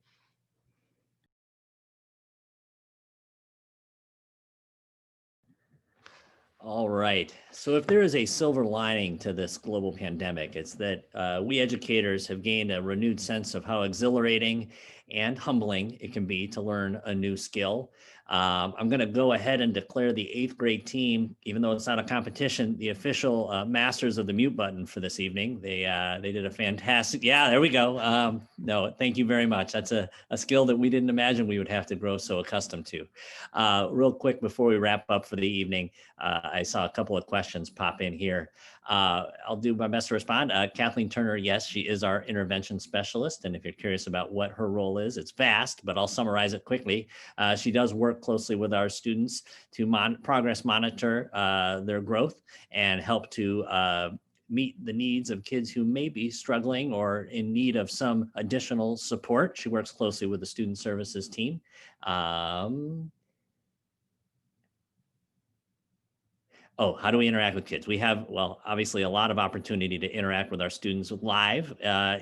Speaker 1: All right. So if there is a silver lining to this global pandemic, it's that we educators have gained a renewed sense of how exhilarating and humbling it can be to learn a new skill. I'm going to go ahead and declare the 8th grade team, even though it's not a competition, the official masters of the mute button for this evening. They did a fantastic, yeah, there we go. No, thank you very much. That's a skill that we didn't imagine we would have to grow so accustomed to. Real quick before we wrap up for the evening, I saw a couple of questions pop in here. I'll do my best to respond. Kathleen Turner, yes, she is our intervention specialist. And if you're curious about what her role is, it's vast, but I'll summarize it quickly. She does work closely with our students to progress monitor their growth and help to meet the needs of kids who may be struggling or in need of some additional support. She works closely with the student services team. Oh, how do we interact with kids? We have, well, obviously a lot of opportunity to interact with our students live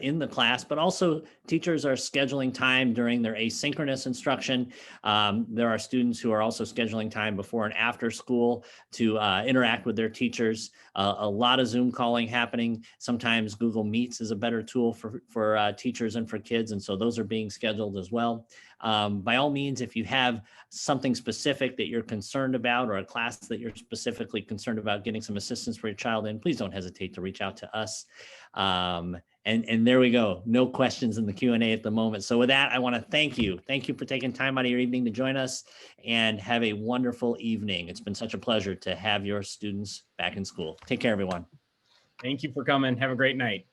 Speaker 1: in the class, but also teachers are scheduling time during their asynchronous instruction. There are students who are also scheduling time before and after school to interact with their teachers. A lot of Zoom calling happening. Sometimes Google Meets is a better tool for teachers and for kids. And so those are being scheduled as well. By all means, if you have something specific that you're concerned about or a class that you're specifically concerned about getting some assistance for your child in, please don't hesitate to reach out to us. And there we go. No questions in the Q&A at the moment. So with that, I want to thank you. Thank you for taking time out of your evening to join us, and have a wonderful evening. It's been such a pleasure to have your students back in school. Take care, everyone.
Speaker 2: Thank you for coming. Have a great night.